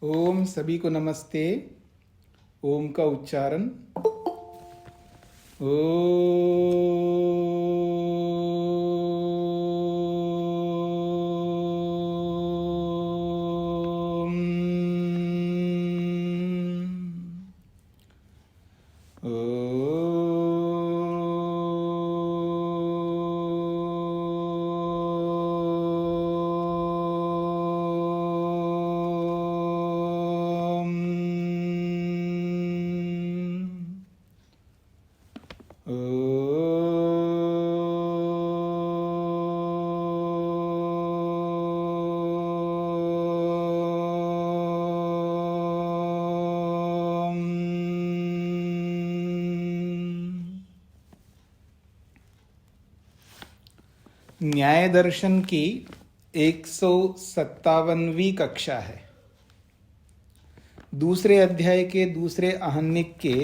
ओम सभी को नमस्ते। ओम का उच्चारण ओम। न्याय दर्शन की 157वीं कक्षा है। दूसरे अध्याय के दूसरे आहनिक के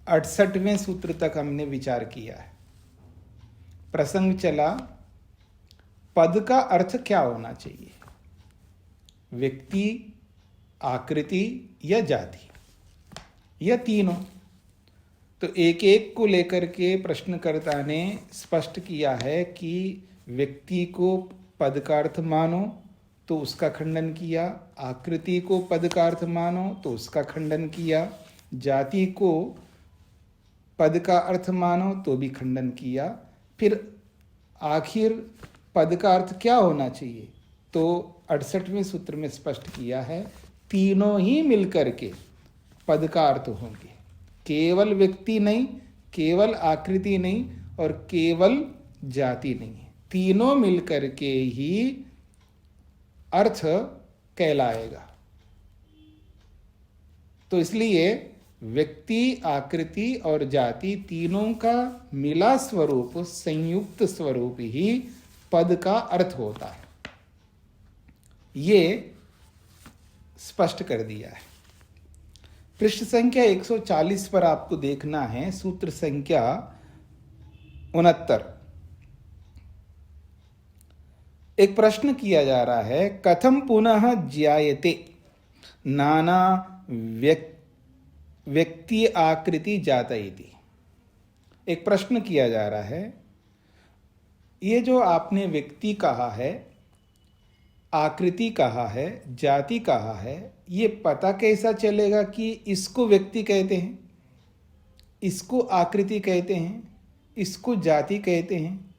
68वें सूत्र तक हमने विचार किया है। प्रसंग चला पद का अर्थ क्या होना चाहिए, व्यक्ति, आकृति या जाति, यह तीनों। तो एक एक को लेकर के प्रश्नकर्ता ने स्पष्ट किया है कि व्यक्ति को पद का अर्थ मानो तो उसका खंडन किया, आकृति को पद का अर्थ मानो तो उसका खंडन किया, जाति को पद का अर्थ मानो तो भी खंडन किया। फिर आखिर पद का अर्थ क्या होना चाहिए, तो 68वें सूत्र में स्पष्ट किया है तीनों ही मिलकर के पद का अर्थ होंगे। केवल व्यक्ति नहीं, केवल आकृति नहीं और केवल जाति नहीं, तीनों मिलकर के ही अर्थ कहलाएगा। तो इसलिए व्यक्ति, आकृति और जाति तीनों का मिला स्वरूप, संयुक्त स्वरूप ही पद का अर्थ होता है, ये स्पष्ट कर दिया है। पृष्ठ संख्या 140 पर आपको देखना है, सूत्र संख्या 69। एक प्रश्न किया जा रहा है, कथम पुनः ज्यायते नाना व्यक्ति आकृति जाता इति। एक प्रश्न किया जा रहा है, ये जो आपने व्यक्ति कहा है, आकृति कहा है, जाति कहा है, ये पता कैसा चलेगा कि इसको व्यक्ति कहते हैं, इसको आकृति कहते हैं, इसको जाति कहते हैं,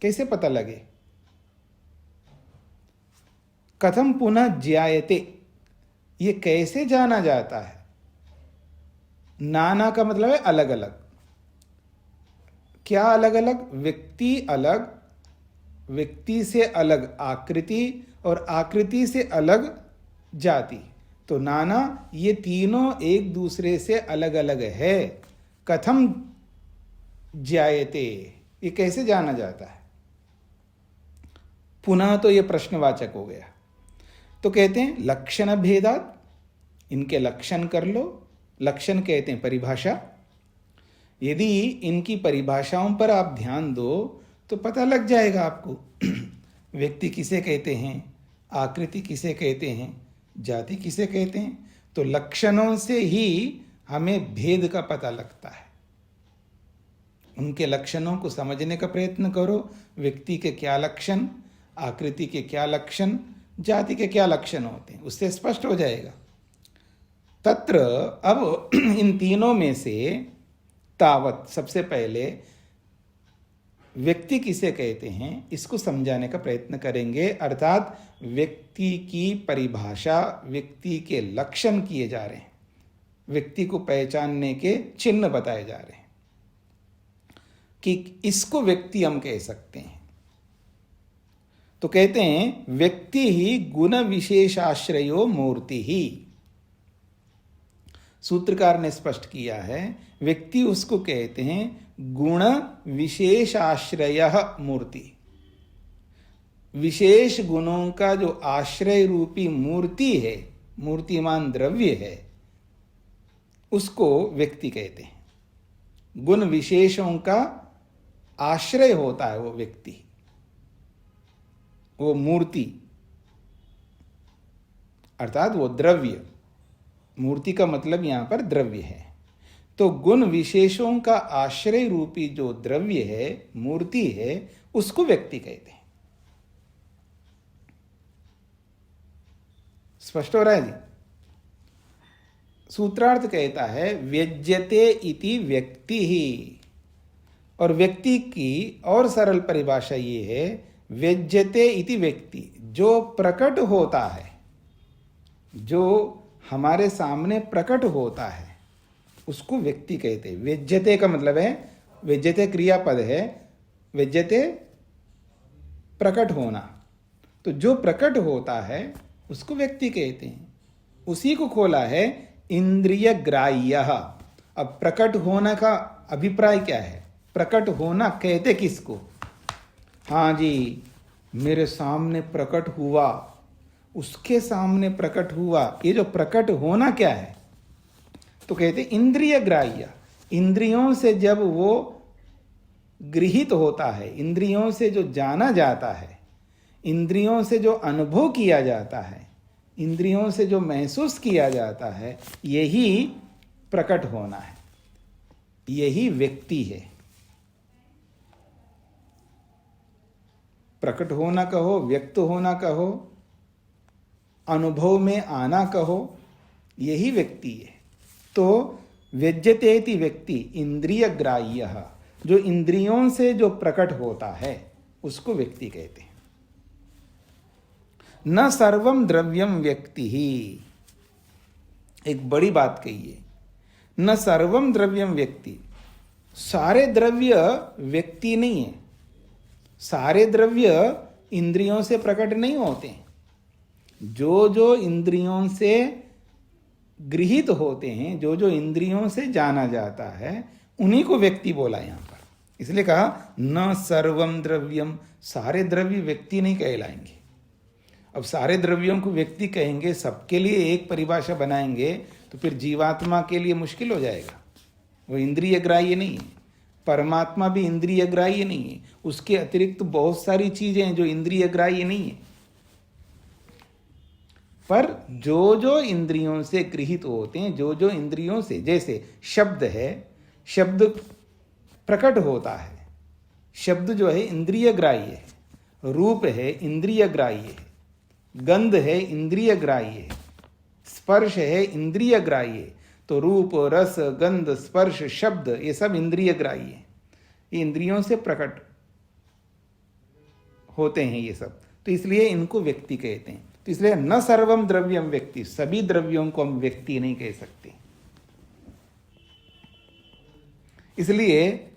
कैसे पता लगे? कथम पुनः ज्यायते, ये कैसे जाना जाता है? नाना का मतलब है अलग अलग। क्या अलग अलग? व्यक्ति अलग, व्यक्ति से अलग आकृति और आकृति से अलग जाति। तो नाना, ये तीनों एक दूसरे से अलग अलग है। कथम ज्यायते, ये कैसे जाना जाता है? पुनः तो ये प्रश्नवाचक हो गया। तो कहते हैं लक्षण भेदात, इनके लक्षण कर लो। लक्षण कहते हैं परिभाषा। यदि इनकी परिभाषाओं पर आप ध्यान दो तो पता लग जाएगा आपको व्यक्ति किसे कहते हैं, आकृति किसे कहते हैं, जाति किसे कहते हैं। तो लक्षणों से ही हमें भेद का पता लगता है। उनके लक्षणों को समझने का प्रयत्न करो। व्यक्ति के क्या लक्षण, आकृति के क्या लक्षण, जाति के क्या लक्षण होते हैं, उससे स्पष्ट हो जाएगा। तत्र अब इन तीनों में से तावत सबसे पहले व्यक्ति किसे कहते हैं इसको समझाने का प्रयत्न करेंगे। अर्थात व्यक्ति की परिभाषा, व्यक्ति के लक्षण किए जा रहे हैं, व्यक्ति को पहचानने के चिन्ह बताए जा रहे हैं कि इसको व्यक्ति हम कह सकते हैं। तो कहते हैं व्यक्ति ही गुण विशेषाश्रयो मूर्ति ही। सूत्रकार ने स्पष्ट किया है व्यक्ति उसको कहते हैं गुण विशेषाश्रय मूर्ति। विशेष गुणों का जो आश्रय रूपी मूर्ति है, मूर्तिमान द्रव्य है, उसको व्यक्ति कहते हैं। गुण विशेषों का आश्रय होता है वो व्यक्ति, वो मूर्ति। अर्थात वो द्रव्य, मूर्ति का मतलब यहां पर द्रव्य है। तो गुण विशेषों का आश्रय रूपी जो द्रव्य है, मूर्ति है, उसको व्यक्ति कहते हैं। स्पष्ट हो रहा है जी? सूत्रार्थ कहता है व्यज्यते इति व्यक्ति ही, और व्यक्ति की और सरल परिभाषा ये है व्यज्यते इति व्यक्ति, जो प्रकट होता है, जो हमारे सामने प्रकट होता है, उसको व्यक्ति कहते हैं। व्यज्यते का मतलब है, व्यज्यते क्रियापद है, व्यज्यते प्रकट होना, तो जो प्रकट होता है उसको व्यक्ति कहते हैं। उसी को खोला है इंद्रिय ग्राह्य। अब प्रकट होना का अभिप्राय क्या है? प्रकट होना कहते किसको? हाँ जी, मेरे सामने प्रकट हुआ, उसके सामने प्रकट हुआ, ये जो प्रकट होना क्या है? तो कहते इंद्रिय ग्राह्य। इंद्रियों से जब वो गृहीत होता है, इंद्रियों से जो जाना जाता है, इंद्रियों से जो अनुभव किया जाता है, इंद्रियों से जो महसूस किया जाता है, यही प्रकट होना है, यही व्यक्ति है। प्रकट होना कहो, व्यक्त होना कहो, अनुभव में आना कहो, यही व्यक्ति है। तो व्यज्यतेति व्यक्ति इंद्रिय ग्राह्य, जो इंद्रियों से जो प्रकट होता है उसको व्यक्ति कहते हैं। न सर्वम द्रव्यम व्यक्ति ही, एक बड़ी बात कही है, न सर्वम द्रव्यम व्यक्ति, सारे द्रव्य व्यक्ति नहीं है, सारे द्रव्य इंद्रियों से प्रकट नहीं होते। जो जो इंद्रियों से गृहीत होते हैं, जो जो इंद्रियों से जाना जाता है, उन्हीं को व्यक्ति बोला यहां पर। इसलिए कहा न सर्वम द्रव्यम, सारे द्रव्य व्यक्ति नहीं कहलाएंगे। अब सारे द्रव्यों को व्यक्ति कहेंगे, सबके लिए एक परिभाषा बनाएंगे, तो फिर जीवात्मा के लिए मुश्किल हो जाएगा। वो इंद्रिय ग्राह्य नहीं है, परमात्मा भी इंद्रिय ग्राह्य नहीं है, उसके अतिरिक्त बहुत सारी चीजें हैं जो इंद्रिय ग्राह्य नहीं है। पर जो जो इंद्रियों से गृहीत होते हैं, जो जो इंद्रियों से, जैसे शब्द है, शब्द प्रकट होता है, शब्द जो है इंद्रिय ग्राह्य है, रूप है इंद्रिय ग्राह्य है, गंध है इंद्रिय ग्राह्य है, स्पर्श है इंद्रिय ग्राह्य है। तो रूप, रस, गंध, स्पर्श, शब्द, ये सब इंद्रिय ग्राह्य है, ये इंद्रियों से प्रकट होते हैं ये सब। तो इसलिए इनको व्यक्ति कहते हैं। तो इसलिए न सर्वम द्रव्यम व्यक्ति, सभी द्रव्यों को हम व्यक्ति नहीं कह सकते। इसलिए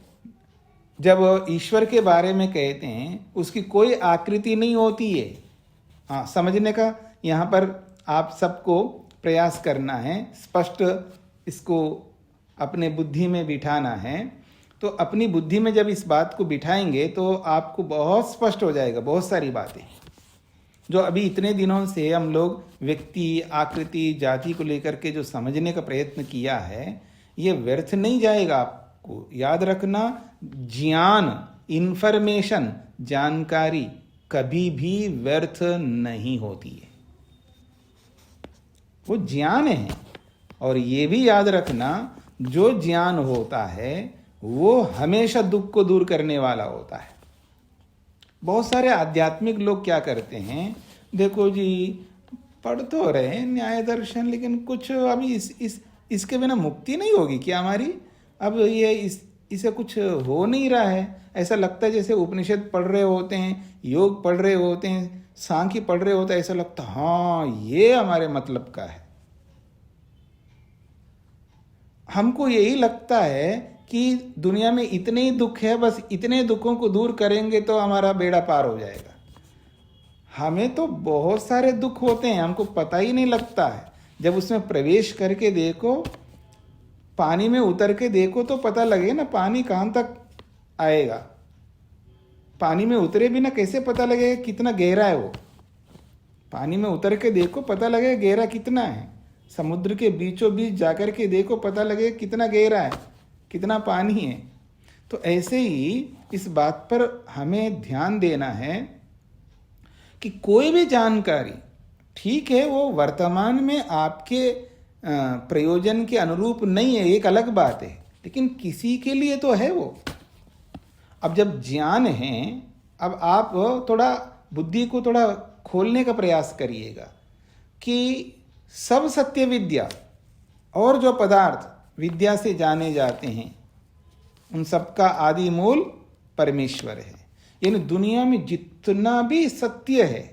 जब ईश्वर के बारे में कहते हैं, उसकी कोई आकृति नहीं होती है। हाँ, समझने का यहाँ पर आप सबको प्रयास करना है, स्पष्ट इसको अपने बुद्धि में बिठाना है। तो अपनी बुद्धि में जब इस बात को बिठाएंगे तो आपको बहुत स्पष्ट हो जाएगा बहुत सारी बातें, जो अभी इतने दिनों से हम लोग व्यक्ति, आकृति, जाति को लेकर के जो समझने का प्रयत्न किया है, ये व्यर्थ नहीं जाएगा। आपको याद रखना, ज्ञान, इंफॉर्मेशन, जानकारी कभी भी व्यर्थ नहीं होती है, वो ज्ञान है। और ये भी याद रखना, जो ज्ञान होता है वो हमेशा दुख को दूर करने वाला होता है। बहुत सारे आध्यात्मिक लोग क्या करते हैं, देखो जी पढ़ तो रहे हैं न्याय दर्शन, लेकिन कुछ अभी इसके बिना मुक्ति नहीं होगी क्या हमारी? अब ये इसे कुछ हो नहीं रहा है। ऐसा लगता है जैसे उपनिषद पढ़ रहे होते हैं, योग पढ़ रहे होते हैं, सांख्य पढ़ रहे होते हैं, ऐसा लगता हाँ ये हमारे मतलब का है। हमको यही लगता है कि दुनिया में इतने ही दुख है, बस इतने दुखों को दूर करेंगे तो हमारा बेड़ा पार हो जाएगा। हमें तो बहुत सारे दुख होते हैं, हमको पता ही नहीं लगता है। जब उसमें प्रवेश करके देखो, पानी में उतर के देखो तो पता लगे ना पानी कहाँ तक आएगा। पानी में उतरे बिना कैसे पता लगेगा कितना गहरा है वो? पानी में उतर के देखो पता लगेगा गहरा कितना है। समुद्र के बीचों बीच जाकर के देखो पता लगेगा कितना गहरा है, कितना पानी है। तो ऐसे ही इस बात पर हमें ध्यान देना है कि कोई भी जानकारी ठीक है, वो वर्तमान में आपके प्रयोजन के अनुरूप नहीं है, एक अलग बात है, लेकिन किसी के लिए तो है वो। अब जब ज्ञान है, अब आप थोड़ा बुद्धि को थोड़ा खोलने का प्रयास करिएगा कि सब सत्य विद्या और जो पदार्थ विद्या से जाने जाते हैं उन सबका आदि मूल परमेश्वर है। यानी दुनिया में जितना भी सत्य है,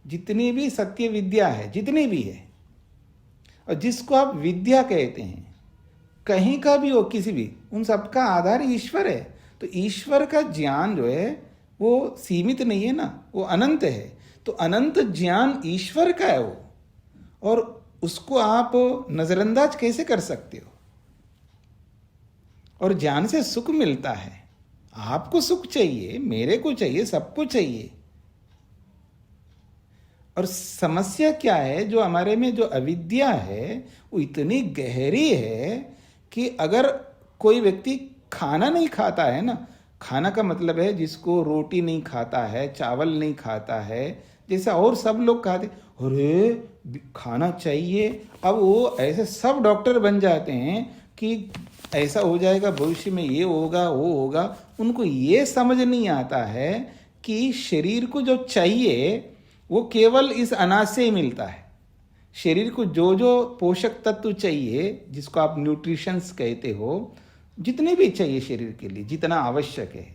जितनी भी सत्य विद्या है, जितनी भी है, और जिसको आप विद्या कहते हैं, कहीं का भी हो, किसी भी, उन सबका आधार ईश्वर है। तो ईश्वर का ज्ञान जो है वो सीमित नहीं है ना, वो अनंत है। तो अनंत ज्ञान ईश्वर का है वो, और उसको आप नजरअंदाज कैसे कर सकते हो? और ज्ञान से सुख मिलता है। आपको सुख चाहिए, मेरे को चाहिए, सबको चाहिए। और समस्या क्या है, जो हमारे में जो अविद्या है वो इतनी गहरी है कि अगर कोई व्यक्ति खाना नहीं खाता है ना, खाना का मतलब है जिसको रोटी नहीं खाता है, चावल नहीं खाता है, जैसा और सब लोग खाते, अरे खाना चाहिए, अब वो ऐसे सब डॉक्टर बन जाते हैं कि ऐसा हो जाएगा, भविष्य में ये होगा, वो होगा। उनको ये समझ नहीं आता है कि शरीर को जो चाहिए वो केवल इस अनाज से ही मिलता है। शरीर को जो जो पोषक तत्व चाहिए, जिसको आप न्यूट्रिशंस कहते हो, जितने भी चाहिए शरीर के लिए, जितना आवश्यक है,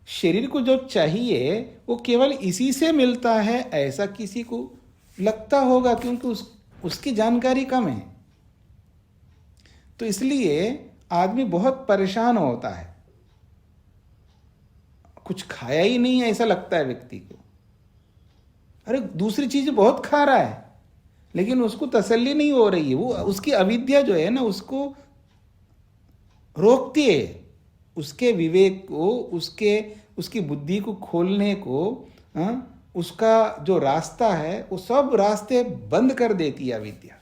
शरीर को जो चाहिए वो केवल इसी से मिलता है, ऐसा किसी को लगता होगा, क्योंकि उसकी जानकारी कम है। तो इसलिए आदमी बहुत परेशान होता है, कुछ खाया ही नहीं है ऐसा लगता है व्यक्ति को। अरे दूसरी चीज बहुत खा रहा है, लेकिन उसको तसल्ली नहीं हो रही है। वो उसकी अविद्या जो है ना, उसको रोकती है, उसके विवेक को, उसकी बुद्धि को खोलने को, उसका जो रास्ता है वो सब रास्ते बंद कर देती है अविद्या।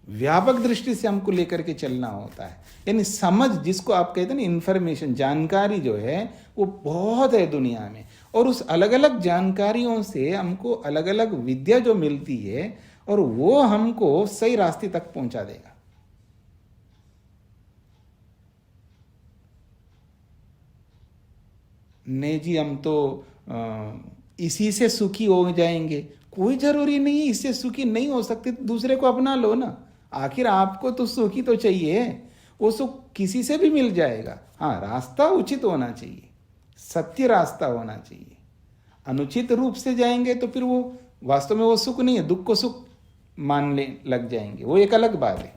व्यापक दृष्टि से हमको लेकर के चलना होता है। यानी समझ, जिसको आप कहते हैं ना, इंफॉर्मेशन, जानकारी जो है वो बहुत है दुनिया में, और उस अलग अलग जानकारियों से हमको अलग अलग विद्या जो मिलती है, और वो हमको सही रास्ते तक पहुंचा देगा। नहीं जी, हम तो इसी से सुखी हो जाएंगे, कोई जरूरी नहीं है। इससे सुखी नहीं हो सकते तो दूसरे को अपना लो ना। आखिर आपको तो सुखी तो चाहिए, वो सुख किसी से भी मिल जाएगा। हाँ, रास्ता उचित होना चाहिए, सत्य रास्ता होना चाहिए। अनुचित रूप से जाएंगे तो फिर वो वास्तव में वो सुख नहीं है, दुख को सुख मानने लग जाएंगे, वो एक अलग बात है।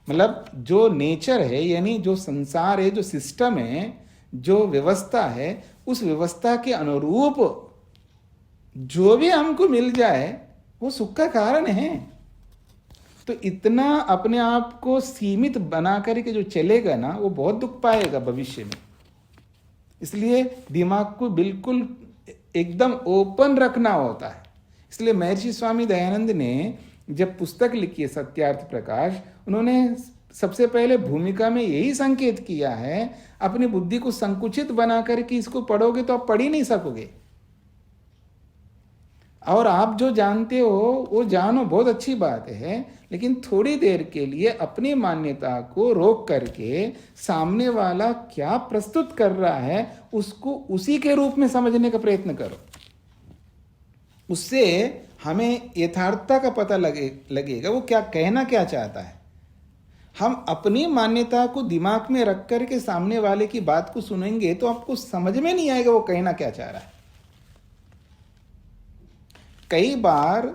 मतलब जो नेचर है, यानी जो संसार है, जो सिस्टम है, जो व्यवस्था है, उस व्यवस्था के अनुरूप जो भी हमको मिल जाए वो सुख का कारण है। तो इतना अपने आप को सीमित बना करके जो चलेगा ना, वो बहुत दुख पाएगा भविष्य में। इसलिए दिमाग को बिल्कुल एकदम ओपन रखना होता है। इसलिए महर्षि स्वामी दयानंद ने जब पुस्तक लिखी है सत्यार्थ प्रकाश, उन्होंने सबसे पहले भूमिका में यही संकेत किया है, अपनी बुद्धि को संकुचित बना करके इसको पढ़ोगे तो आप पढ़ ही नहीं सकोगे। और आप जो जानते हो वो जानो, बहुत अच्छी बात है, लेकिन थोड़ी देर के लिए अपनी मान्यता को रोक करके सामने वाला क्या प्रस्तुत कर रहा है उसको उसी के रूप में समझने का प्रयत्न करो। उससे हमें यथार्थता का पता लगेगा वो क्या कहना क्या चाहता है। हम अपनी मान्यता को दिमाग में रख करके सामने वाले की बात को सुनेंगे तो आपको समझ में नहीं आएगा वो कहना क्या चाह रहा है। कई बार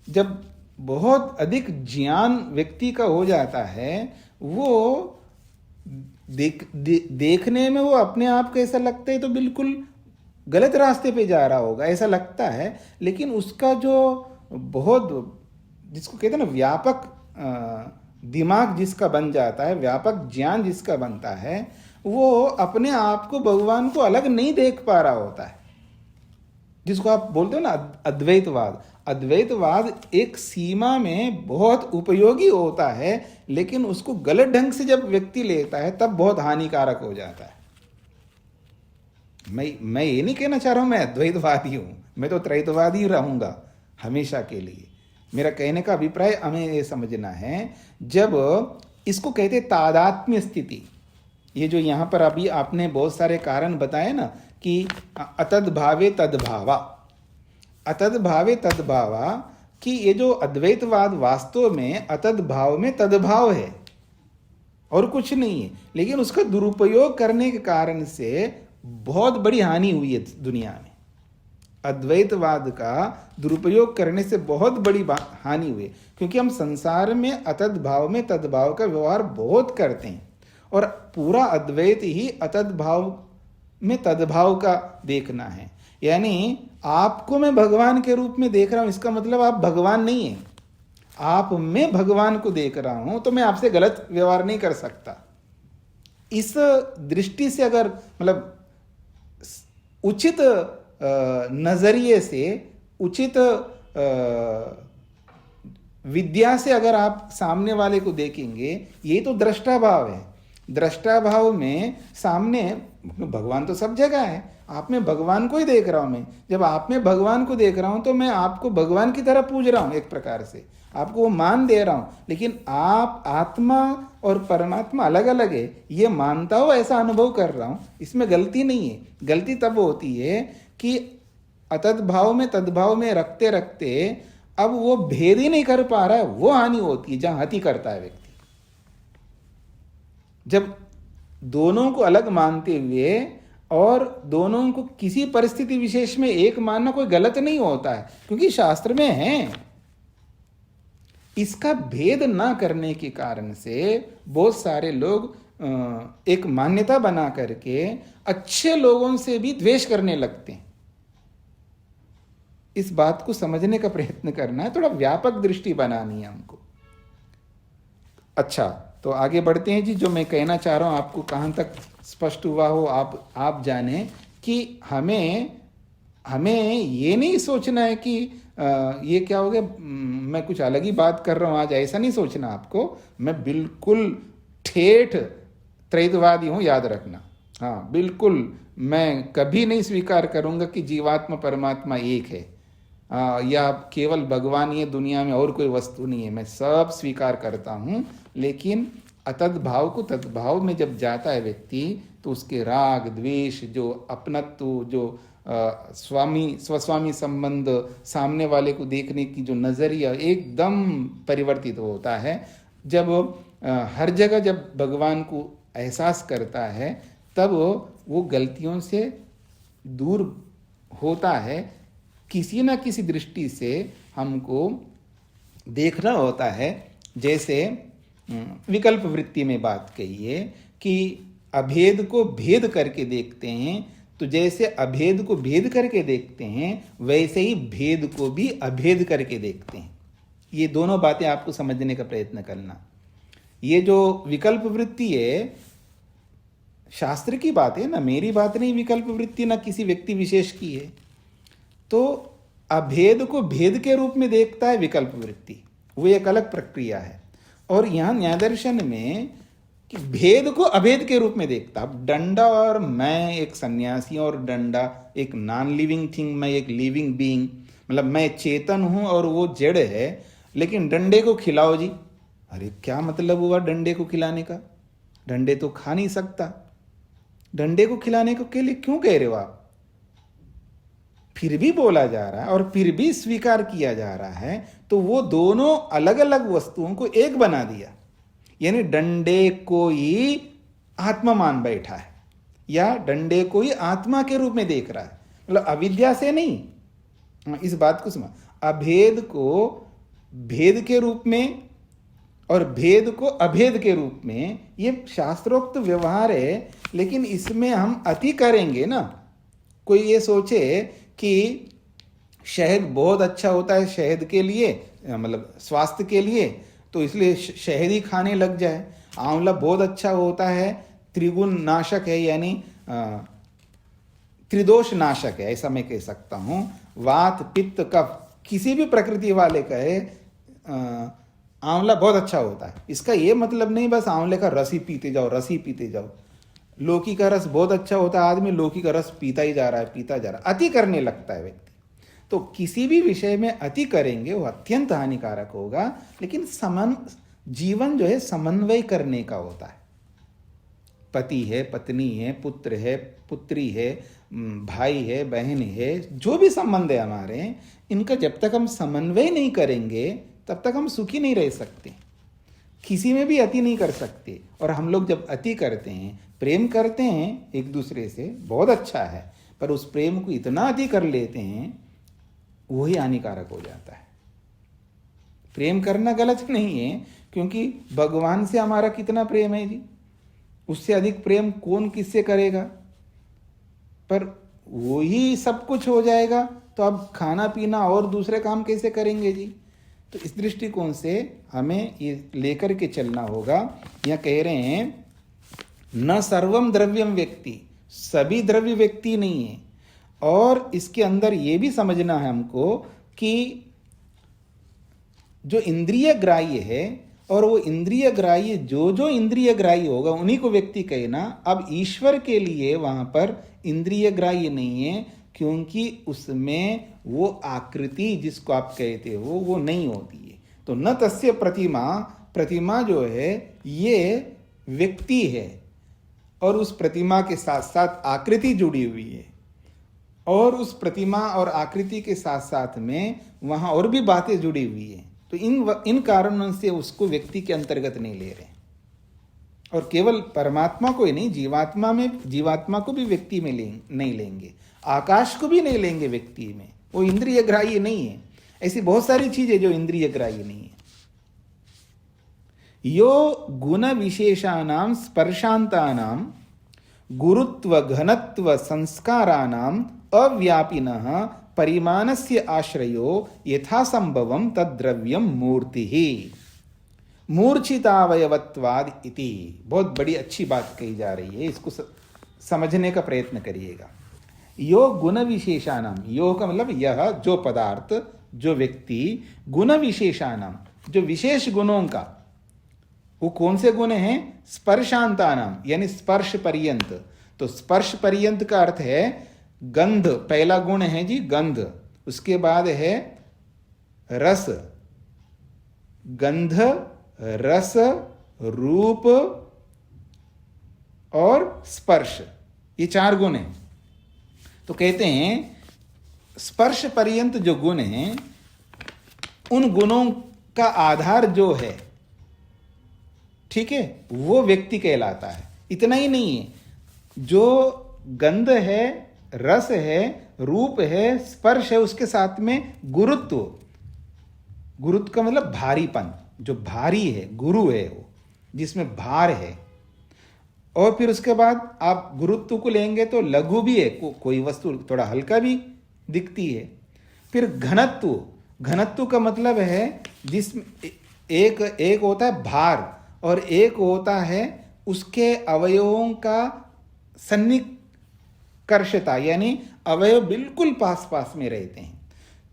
जब बहुत अधिक ज्ञान व्यक्ति का हो जाता है, वो देखने में वो अपने आप को ऐसा लगता है तो बिल्कुल गलत रास्ते पे जा रहा होगा ऐसा लगता है, लेकिन उसका जो बहुत, जिसको कहते हैं ना व्यापक दिमाग जिसका बन जाता है, व्यापक ज्ञान जिसका बनता है, वो अपने आप को भगवान को अलग नहीं देख पा रहा होता है। जिसको आप बोलते हो ना अद्वैतवाद, अद्वैतवाद एक सीमा में बहुत उपयोगी होता है, लेकिन उसको गलत ढंग से जब व्यक्ति लेता है तब बहुत हानिकारक हो जाता है। मैं ये नहीं कहना चाह रहा हूं मैं अद्वैतवादी हूं, मैं तो त्रैतवादी रहूंगा हमेशा के लिए। मेरा कहने का अभिप्राय हमें ये समझना है, जब इसको कहते तादात्म्य स्थिति, ये जो यहाँ पर अभी आपने बहुत सारे कारण बताए ना कि अतद्भावे तद्भावा, अतद्भावे तद्भावा, कि ये जो अद्वैतवाद वास्तव में अतद्भाव में तद्भाव है और कुछ नहीं है, लेकिन उसका दुरुपयोग करने के कारण से बहुत बड़ी हानि हुई है दुनिया में। अद्वैतवाद का दुरुपयोग करने से बहुत बड़ी हानि हुई, क्योंकि हम संसार में अतद्भाव में तद्भाव का व्यवहार बहुत करते हैं, और पूरा अद्वैत ही अतद्भाव में तद्भाव का देखना है। यानी आपको मैं भगवान के रूप में देख रहा हूं, इसका मतलब आप भगवान नहीं है। आप में भगवान को देख रहा हूं तो मैं आपसे गलत व्यवहार नहीं कर सकता। इस दृष्टि से अगर मतलब उचित नजरिए से, उचित विद्या से अगर आप सामने वाले को देखेंगे, ये तो दृष्टा भाव है। दृष्टा भाव में सामने भगवान तो सब जगह है, आप में भगवान को ही देख रहा हूं मैं। जब आप में भगवान को देख रहा हूं तो मैं आपको भगवान की तरह पूज रहा हूं, एक प्रकार से आपको वो मान दे रहा हूं। लेकिन आप आत्मा और परमात्मा अलग अलग है, ये मानता हो ऐसा अनुभव कर रहा हूं, इसमें गलती नहीं है। गलती तब होती है कि अतद्भाव में तद्भाव में रखते रखते अब वो भेद ही नहीं कर पा रहा है, वो हानि होती है जहां हति करता है व्यक्ति। जब दोनों को अलग मानते हुए और दोनों को किसी परिस्थिति विशेष में एक मानना कोई गलत नहीं होता है, क्योंकि शास्त्र में है। इसका भेद ना करने के कारण से बहुत सारे लोग एक मान्यता बना करके अच्छे लोगों से भी द्वेष करने लगते हैं। इस बात को समझने का प्रयत्न करना है, थोड़ा व्यापक दृष्टि बनानी है हमको। अच्छा, तो आगे बढ़ते हैं जी। जो मैं कहना चाह रहा हूं आपको कहां तक स्पष्ट हुआ हो आप जाने कि हमें ये नहीं सोचना है कि ये क्या हो गया, मैं कुछ अलग ही बात कर रहा हूं आज, ऐसा नहीं सोचना आपको। मैं बिल्कुल ठेठ त्रैतवादी हूं, याद रखना। हाँ, बिल्कुल मैं कभी नहीं स्वीकार करूंगा कि जीवात्मा परमात्मा एक है, या केवल भगवान ही है, दुनिया में और कोई वस्तु नहीं है। मैं सब स्वीकार करता हूं, लेकिन अतद्भाव को तद्भाव में जब जाता है व्यक्ति, तो उसके राग द्वेष, जो अपनत्व, जो स्वस्वामी संबंध, सामने वाले को देखने की जो नजरिया एकदम परिवर्तित होता है। जब हर जगह जब भगवान को एहसास करता है, तब वो गलतियों से दूर होता है। किसी ना किसी दृष्टि से हमको देखना होता है। जैसे विकल्प वृत्ति में बात कही है कि अभेद को भेद करके देखते हैं, तो जैसे अभेद को भेद करके देखते हैं वैसे ही भेद को भी अभेद करके देखते हैं। ये दोनों बातें आपको समझने का प्रयत्न करना। ये जो विकल्प वृत्ति है, शास्त्र की बात है ना, मेरी बात नहीं। विकल्प वृत्ति ना किसी व्यक्ति विशेष की है। तो अभेद को भेद के रूप में देखता है विकल्प वृत्ति, वो एक अलग प्रक्रिया है। और यहां न्याय दर्शन में कि भेद को अभेद के रूप में देखता। अब डंडा और मैं एक सन्यासी, और डंडा एक नॉन लिविंग थिंग, मैं एक लिविंग बीइंग, मतलब मैं चेतन हूं और वो जड़ है। लेकिन डंडे को खिलाओ जी, अरे क्या मतलब हुआ डंडे को खिलाने का? डंडे तो खा नहीं सकता। डंडे को खिलाने को के लिए क्यों कह रहे हो आप? फिर भी बोला जा रहा है और फिर भी स्वीकार किया जा रहा है। तो वो दोनों अलग अलग वस्तुओं को एक बना दिया, यानी डंडे को ही आत्मा मान बैठा है, या डंडे को ही आत्मा के रूप में देख रहा है। मतलब अविद्या से नहीं। इस बात को समझ, अभेद को भेद के रूप में और भेद को अभेद के रूप में, ये शास्त्रोक्त व्यवहार है। लेकिन इसमें हम अति करेंगे ना। कोई ये सोचे कि शहद बहुत अच्छा होता है शहद के लिए, मतलब स्वास्थ्य के लिए, तो इसलिए शहद ही खाने लग जाए। आंवला बहुत अच्छा होता है, त्रिगुण नाशक है, यानी त्रिदोष नाशक है, ऐसा मैं कह सकता हूं। वात पित्त कफ, किसी भी प्रकृति वाले कहे आंवला बहुत अच्छा होता है, इसका ये मतलब नहीं बस आंवले का रस ही पीते जाओ, रस ही पीते जाओ। लौकी का रस बहुत अच्छा होता है, आदमी लौकी का रस पीता ही जा रहा है, पीता जा रहा है, अति करने लगता है व्यक्ति। तो किसी भी विषय में अति करेंगे वो अत्यंत हानिकारक होगा। लेकिन जीवन जो है समन्वय करने का होता है। पति है, पत्नी है, पुत्र है, पुत्री है, भाई है, बहन है, जो भी संबंध है हमारे, इनका जब तक हम समन्वय नहीं करेंगे तब तक हम सुखी नहीं रह सकते। किसी में भी अति नहीं कर सकते। और हम लोग जब अति करते हैं, प्रेम करते हैं एक दूसरे से, बहुत अच्छा है, पर उस प्रेम को इतना अति कर लेते हैं वही हानिकारक हो जाता है। प्रेम करना गलत नहीं है, क्योंकि भगवान से हमारा कितना प्रेम है जी, उससे अधिक प्रेम कौन किससे करेगा। पर वही सब कुछ हो जाएगा तो अब खाना पीना और दूसरे काम कैसे करेंगे जी। तो इस दृष्टिकोण से हमें ये लेकर के चलना होगा। यह कह रहे हैं न सर्वम द्रव्यम व्यक्ति, सभी द्रव्य व्यक्ति नहीं है। और इसके अंदर ये भी समझना है हमको कि जो इंद्रिय ग्राह्य है, और वो इंद्रिय ग्राह्य जो इंद्रिय ग्राह्य होगा उन्हीं को व्यक्ति कहना। अब ईश्वर के लिए वहां पर इंद्रिय ग्राह्य नहीं है, क्योंकि उसमें वो आकृति जिसको आप कहते हो वो नहीं होती है। तो न तस्य प्रतिमा, प्रतिमा जो है ये व्यक्ति है, और उस प्रतिमा के साथ साथ आकृति जुड़ी हुई है, और उस प्रतिमा और आकृति के साथ साथ में वहां और भी बातें जुड़ी हुई है। तो इन कारणों से उसको व्यक्ति के अंतर्गत नहीं ले रहे। और केवल परमात्मा को ही नहीं, जीवात्मा को भी व्यक्ति में नहीं लेंगे, आकाश को भी नहीं लेंगे व्यक्ति में, वो इंद्रिय ग्राह्य नहीं है। ऐसी बहुत सारी चीजें जो इंद्रिय ग्राह्य नहीं है। यो गुण विशेषाणाम स्पर्शांतानाम गुरुत्व घनत्व संस्काराणाम अव्यापिनः परिमाणस्य आश्रयो यथा संभवम तद्द्रव्यम मूर्ति मूर्छितावयवत्वाद इति। बहुत बड़ी अच्छी बात कही जा रही है, इसको समझने का प्रयत्न करिएगा। यो गुण विशेषाणाम, यो का मतलब यह जो पदार्थ, जो व्यक्ति, गुण विशेषाणाम, जो विशेष गुणों का, वो कौन से गुण हैं? स्पर्शांतानाम, यानी स्पर्श पर्यंत। तो स्पर्श पर्यंत का अर्थ है गंध, पहला गुण है जी गंध, उसके बाद है रस, गंध, रस, रूप और स्पर्श, ये 4 गुण हैं। तो कहते हैं स्पर्श पर्यंत जो गुण हैं, उन गुणों का आधार जो है, ठीक है, वो व्यक्ति कहलाता है। इतना ही नहीं है, जो गंध है, रस है, रूप है, स्पर्श है, उसके साथ में गुरुत्व, गुरुत्व का मतलब भारीपन, जो भारी है, गुरु है वो, जिसमें भार है। और फिर उसके बाद आप गुरुत्व को लेंगे तो लघु भी है, कोई वस्तु थोड़ा हल्का भी दिखती है। फिर घनत्व, घनत्व का मतलब है जिसमें एक होता है भार, और एक होता है उसके अवयवों का सन्निकर्षता, यानी अवयव बिल्कुल पास पास में रहते हैं।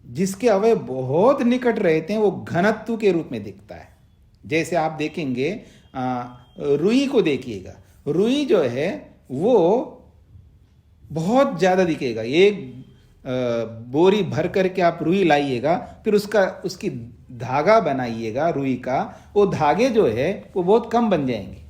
जिसके अवयव बहुत निकट रहते हैं वो घनत्व के रूप में दिखता है। जैसे आप देखेंगे रुई को देखिएगा, रुई जो है वो बहुत ज़्यादा दिखेगा। एक बोरी भर करके आप रुई लाइएगा, फिर उसकी धागा बनाइएगा रुई का, वो धागे जो है वो बहुत कम बन जाएंगे,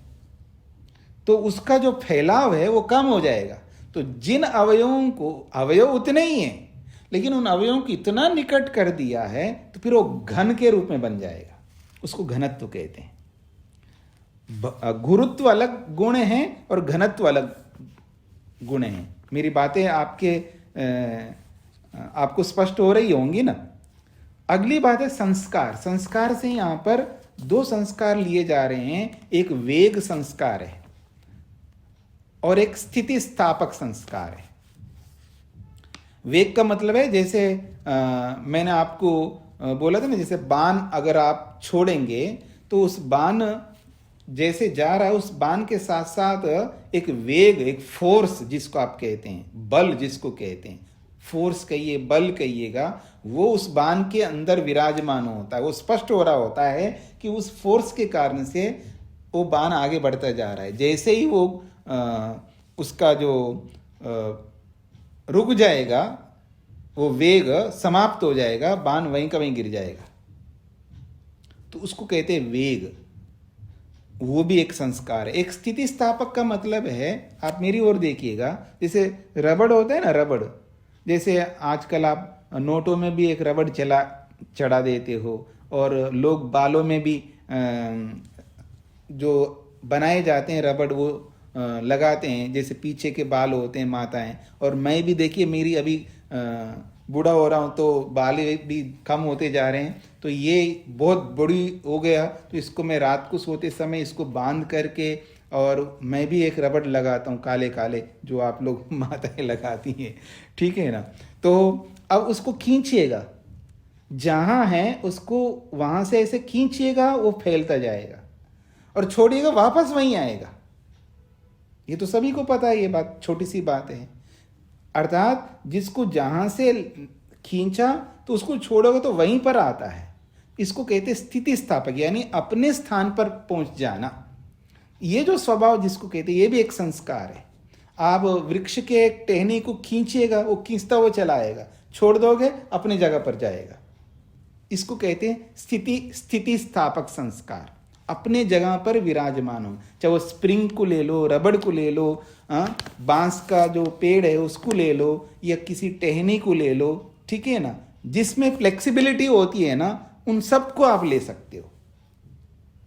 तो उसका जो फैलाव है वो कम हो जाएगा। तो जिन अवयवों को, अवयव उतने ही हैं, लेकिन उन अवयवों को इतना निकट कर दिया है तो फिर वो घन के रूप में बन जाएगा, उसको घनत्व कहते हैं। गुरुत्व अलग गुण है और घनत्व अलग गुण है। मेरी बातें आपको स्पष्ट हो रही होंगी ना। अगली बात है संस्कार। संस्कार से यहां पर 2 संस्कार लिए जा रहे हैं, एक वेग संस्कार है और एक स्थिति स्थापक संस्कार है। वेग का मतलब है जैसे मैंने आपको बोला था ना, जैसे बाण अगर आप छोड़ेंगे तो उस बाण जैसे जा रहा है, उस बाण के साथ साथ एक वेग, एक फोर्स जिसको आप कहते हैं, बल जिसको कहते हैं, फोर्स कहिए, बल कहिएगा, वो उस बाण के अंदर विराजमान होता है। वो स्पष्ट हो रहा होता है कि उस फोर्स के कारण से वो बाण आगे बढ़ता जा रहा है। जैसे ही वो उसका जो रुक जाएगा वो वेग समाप्त हो जाएगा, बाण वहीं का वहीं गिर जाएगा, तो उसको कहते हैं वेग। वो भी एक संस्कार है। एक स्थिति स्थापक का मतलब है, आप मेरी ओर देखिएगा, जैसे रबड़ होता है ना, रबड़, जैसे आजकल आप नोटों में भी एक रबड़ चढ़ा देते हो, और लोग बालों में भी जो बनाए जाते हैं रबड़ वो लगाते हैं, जैसे पीछे के बाल होते हैं माताएं। और मैं भी देखिए, मेरी अभी बूढ़ा हो रहा हूँ तो बाल भी कम होते जा रहे हैं, तो ये बहुत बड़ी हो गया, तो इसको मैं रात को सोते समय इसको बांध करके, और मैं भी एक रबड़ लगाता हूँ काले काले, जो आप लोग माताएं लगाती हैं, ठीक है ना। तो अब उसको खींचिएगा, जहाँ है उसको वहाँ से ऐसे खींचिएगा, वो फैलता जाएगा, और छोड़िएगा वापस वहीं आएगा। ये तो सभी को पता है, ये बात छोटी सी बात है। अर्थात जिसको जहां से खींचा तो उसको छोड़ोगे तो वहीं पर आता है। इसको कहते स्थिति स्थापक, यानी अपने स्थान पर पहुंच जाना। ये जो स्वभाव जिसको कहते हैं, ये भी एक संस्कार है। आप वृक्ष के एक टहनी को खींचिएगा, वो खींचता हुआ चला आएगा, छोड़ दोगे अपनी जगह पर जाएगा। इसको कहते हैं स्थिति स्थापक संस्कार। अपने जगह पर विराजमान हो, चाहे वो स्प्रिंग को ले लो, रबड़ को ले लो, बांस का जो पेड़ है उसको ले लो, या किसी टहनी को ले लो, ठीक है ना। जिसमें फ्लेक्सिबिलिटी होती है ना, उन सबको आप ले सकते हो।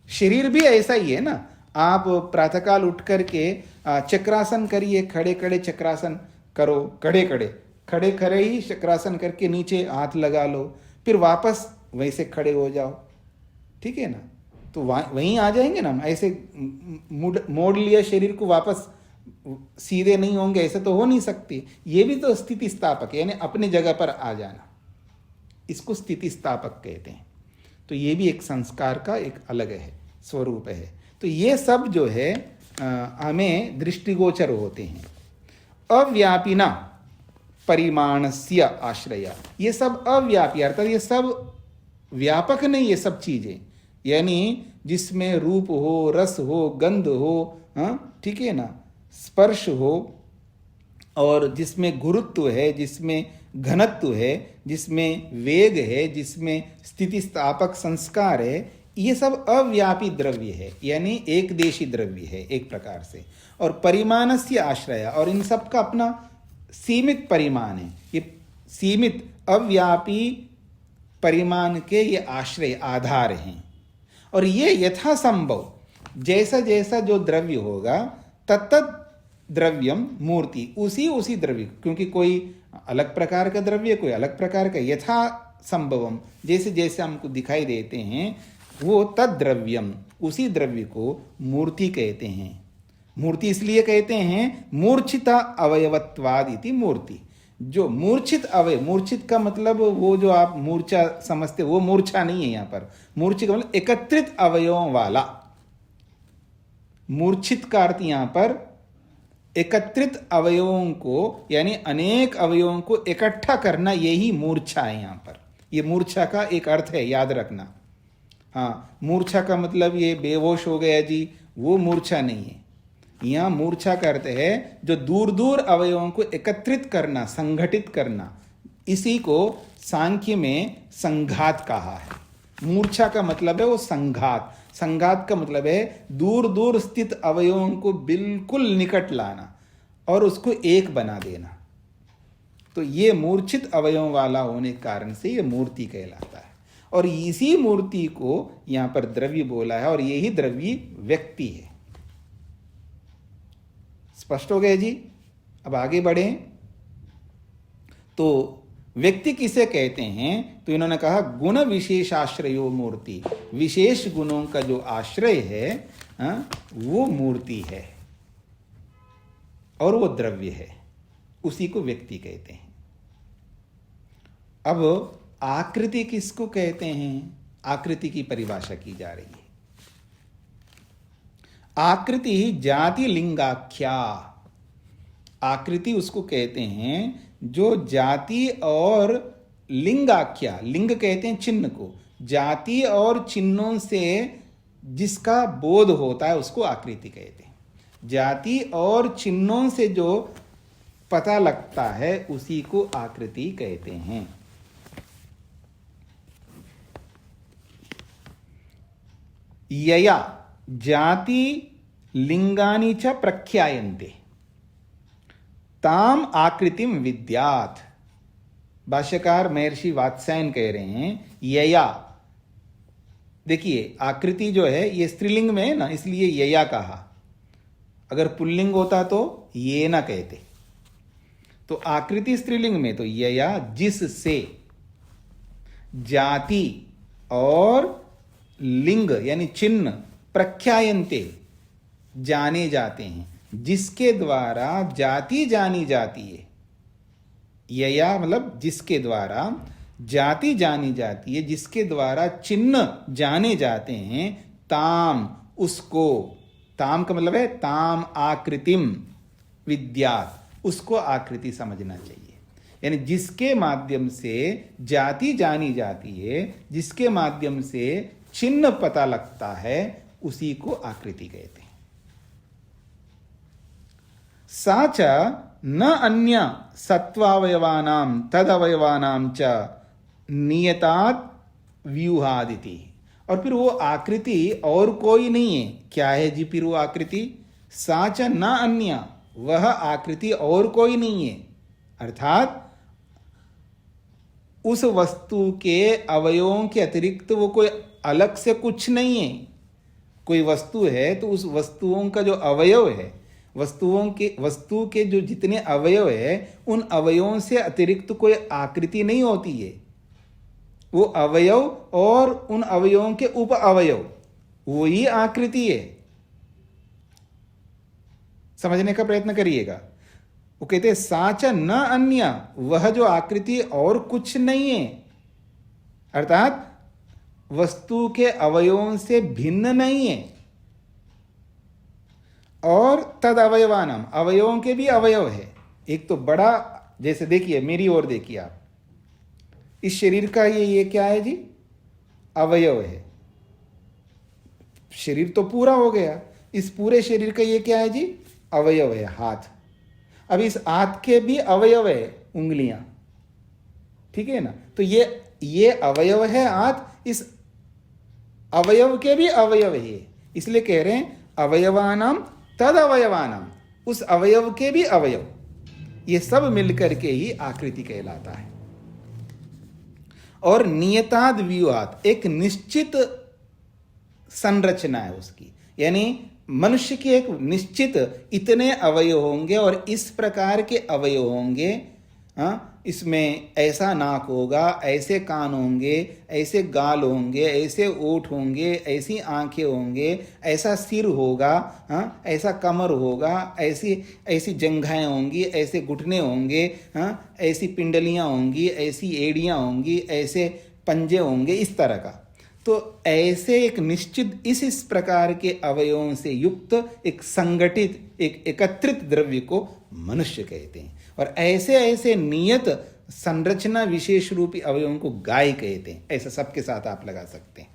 शरीर भी ऐसा ही है ना। आप प्रातःकाल उठ करके चक्रासन करिए, खड़े खड़े चक्रासन करो, खड़े खड़े ही चक्रासन करके नीचे हाथ लगा लो, फिर वापस वैसे खड़े हो जाओ, ठीक है ना। तो वहीं आ जाएंगे ना। ऐसे मोड़ लिया शरीर को, वापस सीधे नहीं होंगे, ऐसे तो हो नहीं सकती। ये भी तो स्थिति स्थापक है, यानी अपनी जगह पर आ जाना, इसको स्थिति स्थापक कहते हैं। तो ये भी एक संस्कार का एक अलग है स्वरूप है। तो ये सब जो है हमें दृष्टिगोचर होते हैं। अव्यापिना परिमाणस्य आश्रया, ये सब अव्यापी, अर्थात ये सब व्यापक नहीं, ये सब चीजें, यानी जिसमें रूप हो, रस हो, गंध हो, ठीक है ना, स्पर्श हो, और जिसमें गुरुत्व है, जिसमें घनत्व है, जिसमें वेग है, जिसमें स्थिति स्थापक संस्कार है, ये सब अव्यापी द्रव्य है, यानी एक देशी द्रव्य है एक प्रकार से। और परिमाणस्य आश्रय, और इन सब का अपना सीमित परिमाण है। ये सीमित अव्यापी परिमाण के ये आश्रय आधार हैं। और ये यथासंभव जैसा जैसा जो द्रव्य होगा तत्त द्रव्यम मूर्ति, उसी द्रव्य, क्योंकि कोई अलग प्रकार का द्रव्य, कोई अलग प्रकार का, यथा संभवम जैसे जैसे हमको दिखाई देते हैं, वो तद द्रव्यम, उसी द्रव्य को मूर्ति कहते हैं। मूर्ति इसलिए कहते हैं मूर्छिता अवयवत्वाद इति मूर्ति। जो मूर्छित अवयव, मूर्छित का मतलब वो जो आप मूर्छा समझते, वो मूर्छा नहीं है। यहाँ पर मूर्छित का मतलब एकत्रित अवयवों वाला। मूर्छित का अर्थ यहाँ पर एकत्रित अवयवों को, यानी अनेक अवयवों को इकट्ठा करना, यही मूर्छा है यहाँ पर। ये मूर्छा का एक अर्थ है, याद रखना। हाँ, मूर्छा का मतलब ये बेहोश हो गया जी, वो मूर्छा नहीं है। यहाँ मूर्छा का अर्थ है जो दूर दूर अवयवों को एकत्रित करना, संगठित करना। इसी को सांख्य में संघात कहा है। मूर्छा का मतलब है वो संघात। संघात का मतलब है दूर दूर स्थित अवयवों को बिल्कुल निकट लाना और उसको एक बना देना। तो ये मूर्छित अवयवों वाला होने के कारण से ये मूर्ति कहलाता है। और इसी मूर्ति को यहाँ पर द्रव्य बोला है, और यही द्रव्य व्यक्ति है। स्पष्ट हो गया जी। अब आगे बढ़ें तो व्यक्ति किसे कहते हैं, तो इन्होंने कहा गुण विशेष आश्रयो मूर्ति। विशेष गुणों का जो आश्रय है वो मूर्ति है और वो द्रव्य है, उसी को व्यक्ति कहते हैं। अब आकृति किसको कहते हैं, आकृति की परिभाषा की जा रही है। आकृति ही जाति लिंगाख्या। आकृति उसको कहते हैं जो जाति और लिंगाख्या, लिंग कहते हैं चिन्ह को, जाति और चिन्हों से जिसका बोध होता है उसको आकृति कहते हैं। जाति और चिन्हों से जो पता लगता है उसी को आकृति कहते हैं। यया जाति लिंगानि च प्रख्यायन्ते ताम आकृतिम विद्यात्। भाष्यकार महर्षि वात्स्यायन कह रहे हैं यया, देखिए आकृति जो है ये स्त्रीलिंग में है ना, इसलिए यया कहा। अगर पुल्लिंग होता तो ये ना कहते। तो आकृति स्त्रीलिंग में तो यया जिससे जाति और लिंग यानी चिन्ह प्रख्यायन्ते जाने जाते हैं, जिसके द्वारा जाति जानी जाती है। यया मतलब जिसके द्वारा जाति जानी जाती है, जिसके द्वारा चिन्ह जाने जाते हैं, ताम उसको, ताम का मतलब है ताम आकृतिम विद्यात्, उसको आकृति समझना चाहिए। यानी जिसके माध्यम से जाति जानी जाती है, जिसके माध्यम से चिन्ह पता लगता है, उसी को आकृति कहते हैं। सा च न अन्य सत्वावयवानां तदवयवानां च नियतात् व्यूहादिति। और फिर वो आकृति और कोई नहीं है। क्या है जी फिर वो आकृति? सा च न अन्य, वह आकृति और कोई नहीं है। अर्थात उस वस्तु के अवयवों के अतिरिक्त वो कोई अलग से कुछ नहीं है। कोई वस्तु है तो उस वस्तुओं का जो अवयव है, वस्तु के जो जितने अवयव है, उन अवयवों से अतिरिक्त कोई आकृति नहीं होती है। वो अवयव और उन अवयवों के उप अवयव, वही आकृति है। समझने का प्रयत्न करिएगा। वो कहते हैं साच न अन्य, वह जो आकृति और कुछ नहीं है। अर्थात वस्तु के अवयवों से भिन्न नहीं है। और तद अवयवानम, अवयवों के भी अवयव है। एक तो बड़ा, जैसे देखिए मेरी ओर देखिए आप, इस शरीर का ये क्या है जी? अवयव है। शरीर तो पूरा हो गया, इस पूरे शरीर का ये क्या है जी? अवयव है, हाथ। अब इस हाथ के भी अवयव है, उंगलियां, ठीक है ना? तो ये अवयव है हाथ, इस अवयव के भी अवयव है। इसलिए कह रहे हैं अवयवानाम तद अवयवानाम, उस अवयव के भी अवयव, ये सब मिलकर के ही आकृति कहलाता है। और नियताद व्यूहात, एक निश्चित संरचना है उसकी। यानी मनुष्य की एक निश्चित इतने अवयव होंगे और इस प्रकार के अवयव होंगे। इसमें ऐसा नाक होगा, ऐसे कान होंगे, ऐसे गाल होंगे, ऐसे ओठ होंगे, ऐसी आंखें होंगे, ऐसा सिर होगा, ऐसा कमर होगा, ऐसी जंघाएं होंगी, ऐसे घुटने होंगे, ऐसी पिंडलियां होंगी, ऐसी एड़ियां होंगी, ऐसे पंजे होंगे, इस तरह का। तो ऐसे एक निश्चित इस प्रकार के अवयवों से युक्त एक संगठित, एक एकत्रित द्रव्य को मनुष्य कहते हैं। और ऐसे नियत संरचना विशेष रूपी अवयवों को गाय कहते हैं। ऐसा सबके साथ आप लगा सकते हैं।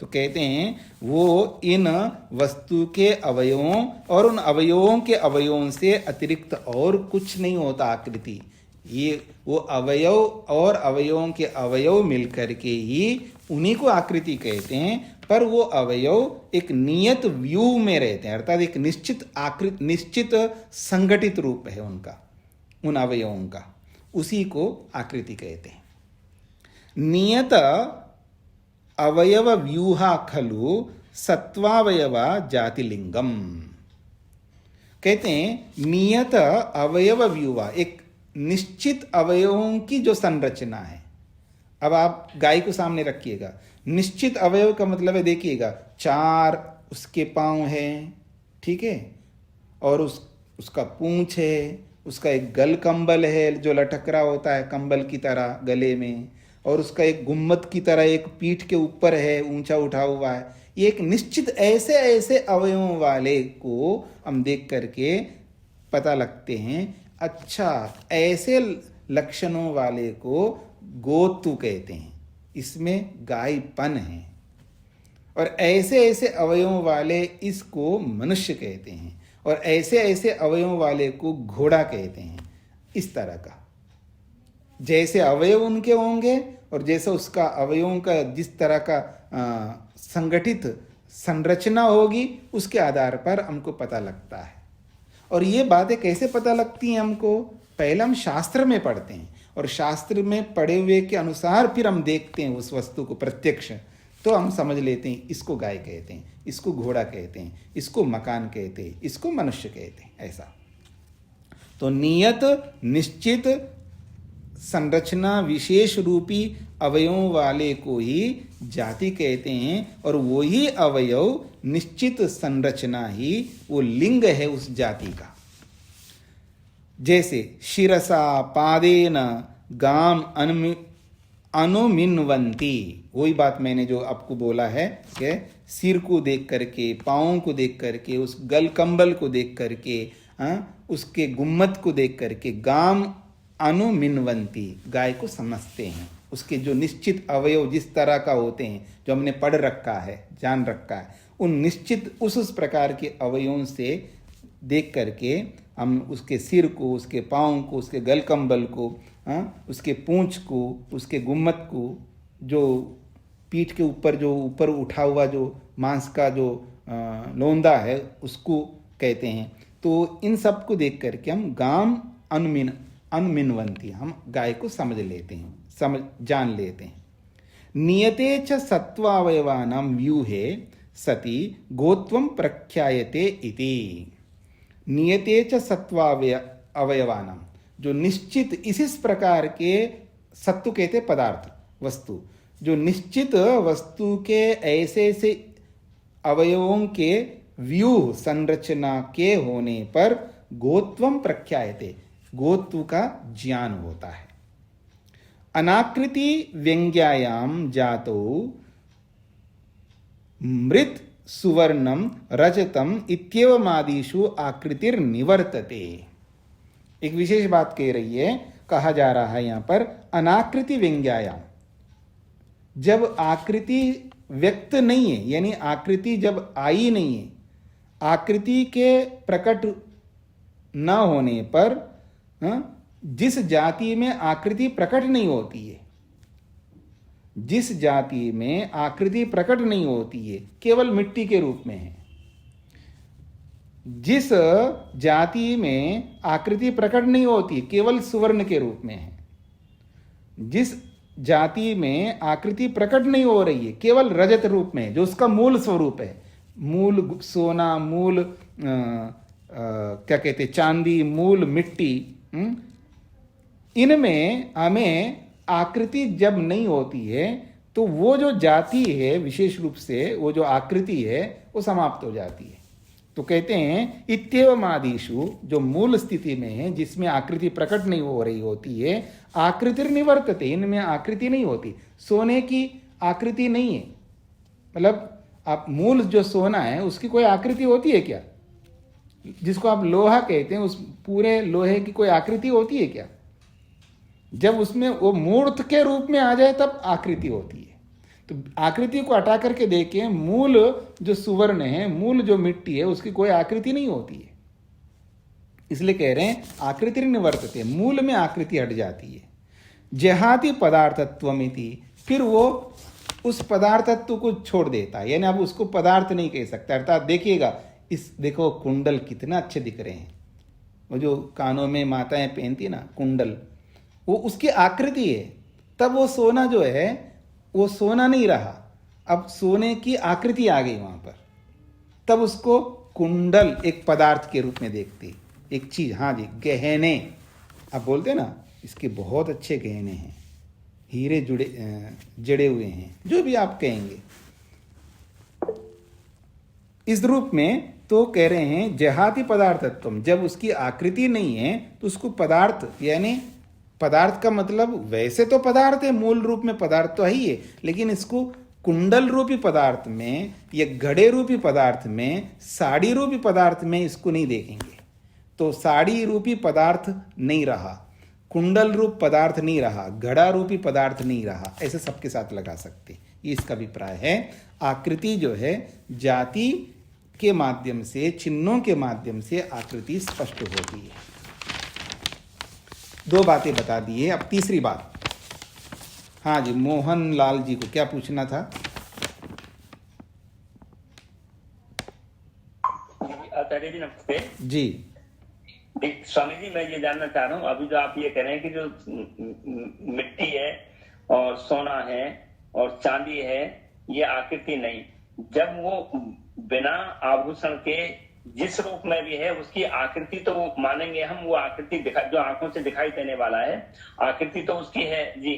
तो कहते हैं वो इन वस्तु के अवयवों और उन अवयवों के अवयवों से अतिरिक्त और कुछ नहीं होता आकृति। ये वो अवयव और अवयवों के अवयव मिलकर के ही उन्हीं को आकृति कहते हैं। पर वो अवयव एक नियत व्यू में रहते हैं, अर्थात एक निश्चित संगठित रूप है उनका, उन अवयवों का, उसी को आकृति कहते हैं। नियत अवयव व्यूहा खलु सत्वावयवा जातिलिंगम। कहते हैं नियत अवयव व्यूहा, एक निश्चित अवयवों की जो संरचना है। अब आप गाय को सामने रखिएगा, निश्चित अवयव का मतलब है, देखिएगा 4 उसके पांव हैं, ठीक है, और उसका पूंछ है, उसका एक गल कंबल है जो लटक रहा होता है कंबल की तरह गले में, और उसका एक गुम्मत की तरह एक पीठ के ऊपर है, ऊंचा उठा हुआ है। ये एक निश्चित ऐसे अवयवों वाले को हम देख करके पता लगते हैं, अच्छा ऐसे लक्षणों वाले को गोतु कहते हैं, इसमें गायपन है। और ऐसे अवयवों वाले इसको मनुष्य कहते हैं, और ऐसे अवयवों वाले को घोड़ा कहते हैं। इस तरह का, जैसे अवयव उनके होंगे और जैसा उसका अवयवों का जिस तरह का संगठित संरचना होगी उसके आधार पर हमको पता लगता है। और ये बातें कैसे पता लगती हैं हमको? पहले हम शास्त्र में पढ़ते हैं और शास्त्र में पढ़े हुए के अनुसार फिर हम देखते हैं उस वस्तु को प्रत्यक्ष, तो हम समझ लेते हैं इसको गाय कहते हैं, इसको घोड़ा कहते हैं, इसको मकान कहते हैं, इसको मनुष्य कहते हैं, ऐसा। तो नियत निश्चित संरचना विशेष रूपी अवयवों वाले को ही जाति कहते हैं और वही अवयव निश्चित संरचना ही वो लिंग है उस जाति का। जैसे शिरसा पादेन गाम अनुमिन्वन्ति, वही बात मैंने जो आपको बोला है कि सिर को देख करके, पाँव को देख करके, उस गल कंबल को देख करके, उसके गुम्मत को देख करके गाम अनुमिन्वन्ति, गाय को समझते हैं। उसके जो निश्चित अवयव जिस तरह का होते हैं, जो हमने पढ़ रखा है, जान रखा है, उन निश्चित उस प्रकार के अवयवों से देख करके हम उसके सिर को, उसके पाँव को, उसके गल कंबल को, उसके पूंछ को, उसके गुम्मत को, जो पीठ के ऊपर जो ऊपर उठा हुआ जो मांस का जो लोंदा है उसको कहते हैं। तो इन सब को देख करके हम गाम अनुमिन्वन्ति, हम गाय को समझ लेते हैं, जान लेते हैं। नियते च सत्वावयवानां व्यूहे सति गोत्वं प्रख्यायते इति। नियते च सत्वावयवानां, जो निश्चित इस प्रकार के, सत्व कहते पदार्थ, वस्तु, जो निश्चित वस्तु के ऐसे से अवयवों के व्यूह संरचना के होने पर गोत्वं प्रख्यायते, गोत्व का ज्ञान होता है। अनाकृति व्यंग्यायाम जातो मृत सुवर्णम रजतम इत्येवमादिषु आकृतिर निवर्तते। एक विशेष बात कह रही है, कहा जा रहा है यहां पर अनाकृति व्यंग्यायाम, जब आकृति व्यक्त नहीं है, यानी आकृति जब आई नहीं है, आकृति के प्रकट न होने पर, जिस जाति में आकृति प्रकट नहीं होती है, जिस जाति में आकृति प्रकट नहीं होती है, केवल मिट्टी के रूप में है, जिस जाति में आकृति प्रकट नहीं होती, केवल सुवर्ण के रूप में है, जिस जाति में आकृति प्रकट नहीं हो रही है, केवल रजत रूप में है, जो उसका मूल स्वरूप है, मूल सोना, मूल क्या कहते हैं, चांदी, मूल मिट्टी, इनमें हमें आकृति जब नहीं होती है तो वो जो जाति है, विशेष रूप से वो जो आकृति है वो समाप्त हो जाती है। तो कहते हैं इत्येवमादिषु, जो मूल स्थिति में है, जिसमें आकृति प्रकट नहीं हो रही होती है, आकृतिर निवर्तते, इनमें आकृति नहीं होती। सोने की आकृति नहीं है, मतलब आप मूल जो सोना है उसकी कोई आकृति होती है क्या? जिसको आप लोहा कहते हैं, उस पूरे लोहे की कोई आकृति होती है क्या? जब उसमें वो मूर्त के रूप में आ जाए तब आकृति होती है। तो आकृति को हटा करके देखें, मूल जो सुवर्ण है, मूल जो मिट्टी है, उसकी कोई आकृति नहीं होती है। इसलिए कह रहे हैं आकृति निवर्तते, मूल में आकृति हट जाती है। जहाति पदार्थत्वमिति, फिर वो उस पदार्थत्व को छोड़ देता है, यानी आप उसको पदार्थ नहीं कह सकते। अर्थात देखिएगा, इस देखो कुंडल कितना अच्छे दिख रहे हैं, वो जो कानों में माताएं पहनती ना कुंडल, वो उसकी आकृति है। तब वो सोना जो है वो सोना नहीं रहा, अब सोने की आकृति आ गई वहां पर, तब उसको कुंडल एक पदार्थ के रूप में देखते, एक चीज। हाँ जी, गहने आप बोलते ना, इसके बहुत अच्छे गहने हैं, हीरे जड़े हुए हैं, जो भी आप कहेंगे इस रूप में। तो कह रहे हैं जहाति पदार्थत्वम, जब उसकी आकृति नहीं है तो उसको पदार्थ, यानी पदार्थ का मतलब वैसे तो पदार्थ है, मूल रूप में पदार्थ तो है ही है, लेकिन इसको कुंडल रूपी पदार्थ में या घड़े रूपी पदार्थ में, साड़ी रूपी पदार्थ में इसको नहीं देखेंगे। तो साड़ी रूपी पदार्थ नहीं रहा, कुंडल रूप पदार्थ नहीं रहा, घड़ा रूपी पदार्थ नहीं रहा, ऐसे सबके साथ लगा सकते। ये इसका अभिप्राय है। आकृति जो है जाति के माध्यम से, चिन्हों के माध्यम से आकृति स्पष्ट होती है। दो बातें बता दी है, अब तीसरी बात। हाँ जी, मोहन लाल जी को क्या पूछना था? आचार्य जी नमस्ते जी। स्वामी जी, मैं ये जानना चाह रहा हूँ, अभी जो आप ये कह रहे हैं कि जो मिट्टी है और सोना है और चांदी है, ये आकृति नहीं, जब वो बिना आभूषण के जिस रूप में भी है उसकी आकृति तो मानेंगे हम, वो आकृति जो आंखों से दिखाई देने वाला है, आकृति तो उसकी है जी।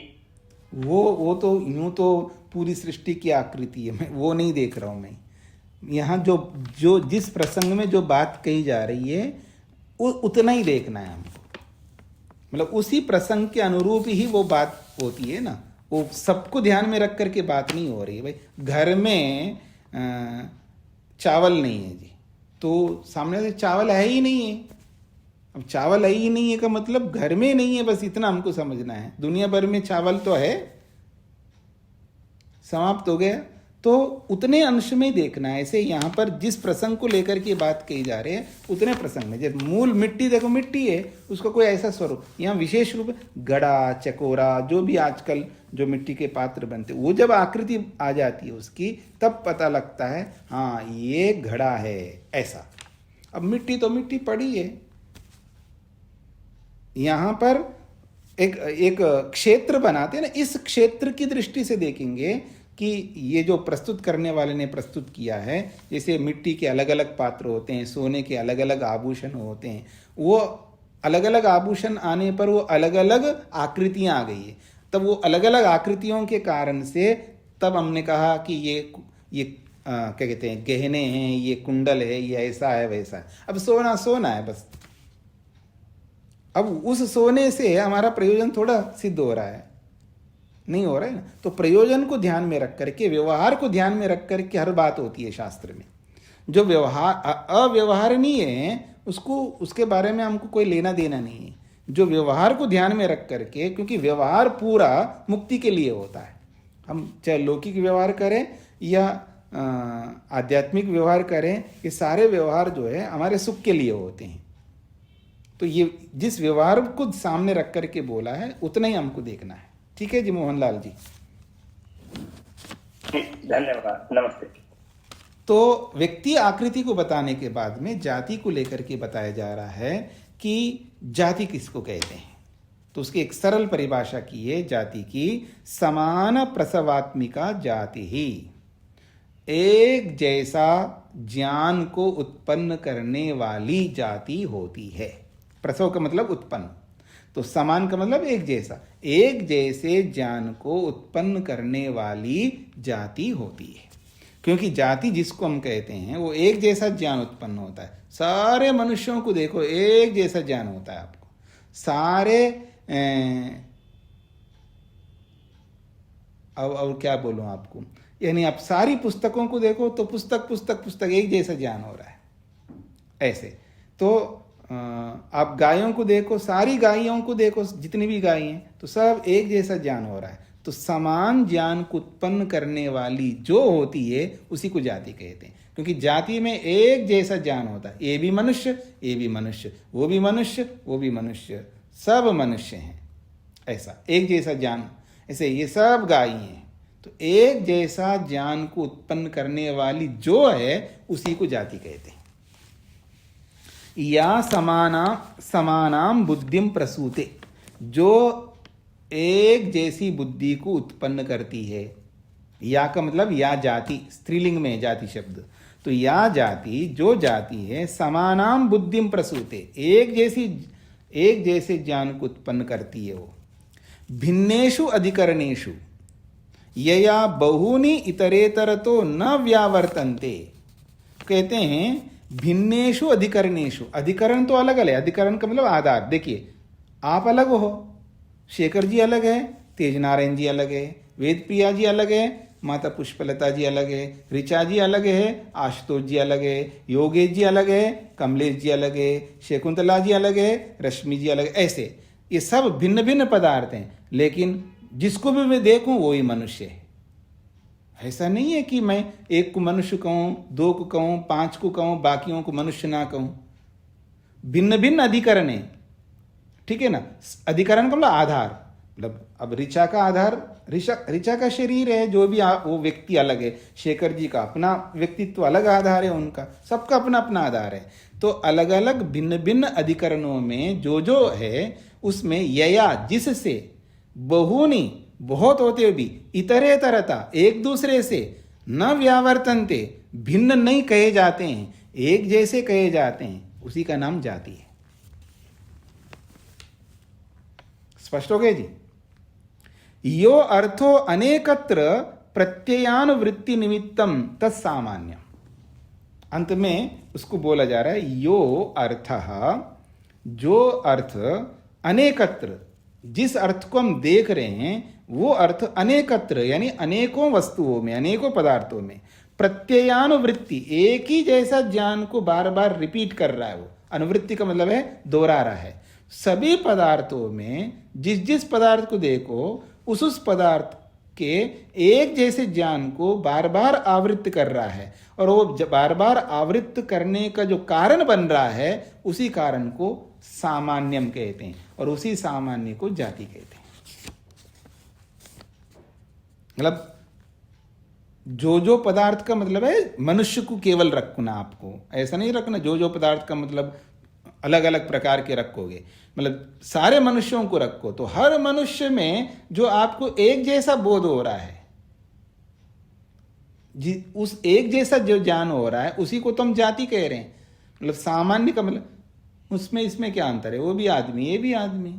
वो तो यूं तो पूरी सृष्टि की आकृति है, मैं वो नहीं देख रहा हूं। मैं यहाँ जो जो जिस प्रसंग में जो बात कही जा रही है वो उतना ही देखना है हमको, मतलब उसी प्रसंग के अनुरूप ही वो बात होती है ना, वो सबको ध्यान में रख करके बात नहीं हो रही है। भाई घर में चावल नहीं है जी, तो सामने से चावल है ही नहीं है। अब चावल है ही नहीं है का मतलब घर में नहीं है, बस इतना हमको समझना है। दुनिया भर में चावल तो है, समाप्त हो गया। तो उतने अंश में देखना है। ऐसे यहाँ पर जिस प्रसंग को लेकर के बात कही जा रही है उतने प्रसंग में, जब मूल मिट्टी देखो मिट्टी है, उसका कोई ऐसा स्वरूप यहाँ विशेष रूप गड़ा चकोरा जो भी आजकल जो मिट्टी के पात्र बनते, वो जब आकृति आ जाती है उसकी, तब पता लगता है हाँ ये घड़ा है ऐसा। अब मिट्टी तो मिट्टी पड़ी है। यहाँ पर एक क्षेत्र बनाते हैं ना, इस क्षेत्र की दृष्टि से देखेंगे कि ये जो प्रस्तुत करने वाले ने प्रस्तुत किया है, जैसे मिट्टी के अलग अलग पात्र होते हैं, सोने के अलग अलग आभूषण होते हैं, वो अलग अलग आभूषण आने पर वो अलग अलग आकृतियां आ गई है। तब वो अलग अलग आकृतियों के कारण से तब हमने कहा कि ये क्या कहते हैं, गहने हैं, ये कुंडल है, ये ऐसा है वैसा है। अब सोना सोना है बस। अब उस सोने से हमारा प्रयोजन थोड़ा सिद्ध हो रहा है, नहीं हो रहा है ना। तो प्रयोजन को ध्यान में रख करके, व्यवहार को ध्यान में रख करके हर बात होती है शास्त्र में। जो व्यवहार अव्यवहारणीय है उसको, उसके बारे में हमको कोई लेना देना नहीं है। जो व्यवहार को ध्यान में रख करके, क्योंकि व्यवहार पूरा मुक्ति के लिए होता है। हम चाहे लौकिक व्यवहार करें या आध्यात्मिक व्यवहार करें, ये सारे व्यवहार जो है हमारे सुख के लिए होते हैं। तो ये जिस व्यवहार को सामने रख करके बोला है उतना ही हमको देखना है। ठीक है जी मोहनलाल जी, धन्यवाद, नमस्ते। तो व्यक्ति आकृति को बताने के बाद में जाति को लेकर के बताया जा रहा है कि जाति किसको कहते हैं। तो उसकी एक सरल परिभाषा की है जाति की, समान प्रसवात्मिका जाति ही, एक जैसा ज्ञान को उत्पन्न करने वाली जाति होती है। प्रसव का मतलब उत्पन्न, तो समान का मतलब एक जैसा, एक जैसे ज्ञान को उत्पन्न करने वाली जाति होती है। क्योंकि जाति जिसको हम कहते हैं वो एक जैसा ज्ञान उत्पन्न होता है। सारे मनुष्यों को देखो एक जैसा ज्ञान होता है आपको, सारे अब क्या बोलूं आपको, यानी आप सारी पुस्तकों को देखो तो पुस्तक पुस्तक पुस्तक एक जैसा ज्ञान हो रहा है ऐसे। तो आप गायों को देखो, सारी गायों को देखो, जितनी भी गाय हैं, तो सब एक जैसा ज्ञान हो रहा है। तो समान ज्ञान को उत्पन्न करने वाली जो होती है उसी को जाति कहते हैं। क्योंकि जाति में एक जैसा ज्ञान होता है, ये भी मनुष्य, ये भी मनुष्य, वो भी मनुष्य, वो भी मनुष्य, सब मनुष्य हैं, ऐसा एक जैसा ज्ञान। ऐसे ये सब गाय हैं, तो एक जैसा ज्ञान को उत्पन्न करने वाली जो है उसी को जाति कहते हैं। या समानाम बुद्धिम प्रसूते, जो एक जैसी बुद्धि को उत्पन्न करती है। या का मतलब या जाति, स्त्रीलिंग में जाति शब्द, तो या जाति जो जाति है समानाम बुद्धिम प्रसूते, एक जैसे ज्ञान को उत्पन्न करती है वो। भिन्नेषु अधिकरणेषु यया बहुनी इतरेतरतो न व्यावर्तन्ते, कहते हैं भिन्नेषु अधिकरणेषु। अधिकरण तो अलग अलग है, अधिकरण का मतलब आधार। देखिए आप अलग हो, शेखर जी अलग है, तेजनारायण जी अलग है, वेद प्रिया जी अलग है, माता पुष्पलता जी अलग है, ऋचा जी अलग है, आशुतोष जी अलग है, योगेश जी अलग है, कमलेश जी अलग है, शकुंतला जी अलग है, रश्मि जी अलग है। ऐसे ये सब भिन्न भिन्न पदार्थ हैं, लेकिन जिसको भी मैं देखूं वो ही मनुष्य है। ऐसा नहीं है कि मैं एक को मनुष्य कहूं, दो को कहूं, पांच को कहूं, बाकियों को मनुष्य ना कहूं। भिन्न भिन्न अधिकरण है। ठीक है ना। अधिकरण का मतलब आधार, मतलब अब ऋचा का आधार, ऋचा का शरीर है, जो भी वो व्यक्ति अलग है। शेखर जी का अपना व्यक्तित्व अलग आधार है, उनका सबका अपना अपना आधार है। तो अलग अलग भिन्न भिन्न अधिकरणों में जो है उसमें यया जिससे बहुनी बहुत होते हुए भी इतरेतरता एक दूसरे से न व्यावर्तनते भिन्न नहीं कहे जाते हैं, एक जैसे कहे जाते हैं, उसी का नाम जाति है। स्पष्ट हो गया जी। यो अर्थो अनेकत्र प्रत्ययानुवृत्ति निमित्तम तत्सामान्यम। अंत में उसको बोला जा रहा है यो अर्थः, जो अर्थ अनेकत्र, जिस अर्थ को हम देख रहे हैं वो अर्थ अनेकत्र यानी अनेकों वस्तुओं में, अनेकों पदार्थों में, प्रत्ययानुवृत्ति एक ही जैसा ज्ञान को बार बार रिपीट कर रहा है। वो अनुवृत्ति का मतलब है दोहरा रहा है। सभी पदार्थों में जिस जिस पदार्थ को देखो उस पदार्थ के एक जैसे ज्ञान को बार बार आवृत्त कर रहा है, और वो बार बार आवृत्त करने का जो कारण बन रहा है उसी कारण को सामान्यम कहते हैं, और उसी सामान्य को जाति कहते हैं। मतलब जो पदार्थ का मतलब है मनुष्य को केवल रखना, आपको ऐसा नहीं रखना जो पदार्थ का मतलब अलग अलग प्रकार के रखोगे, मतलब सारे मनुष्यों को रखो, तो हर मनुष्य में जो आपको एक जैसा बोध हो रहा है, उस एक जैसा जो ज्ञान हो रहा है उसी को तुम जाति कह रहे हैं। मतलब सामान्य का मतलब उसमें इसमें क्या अंतर है, वो भी आदमी, ये भी आदमी,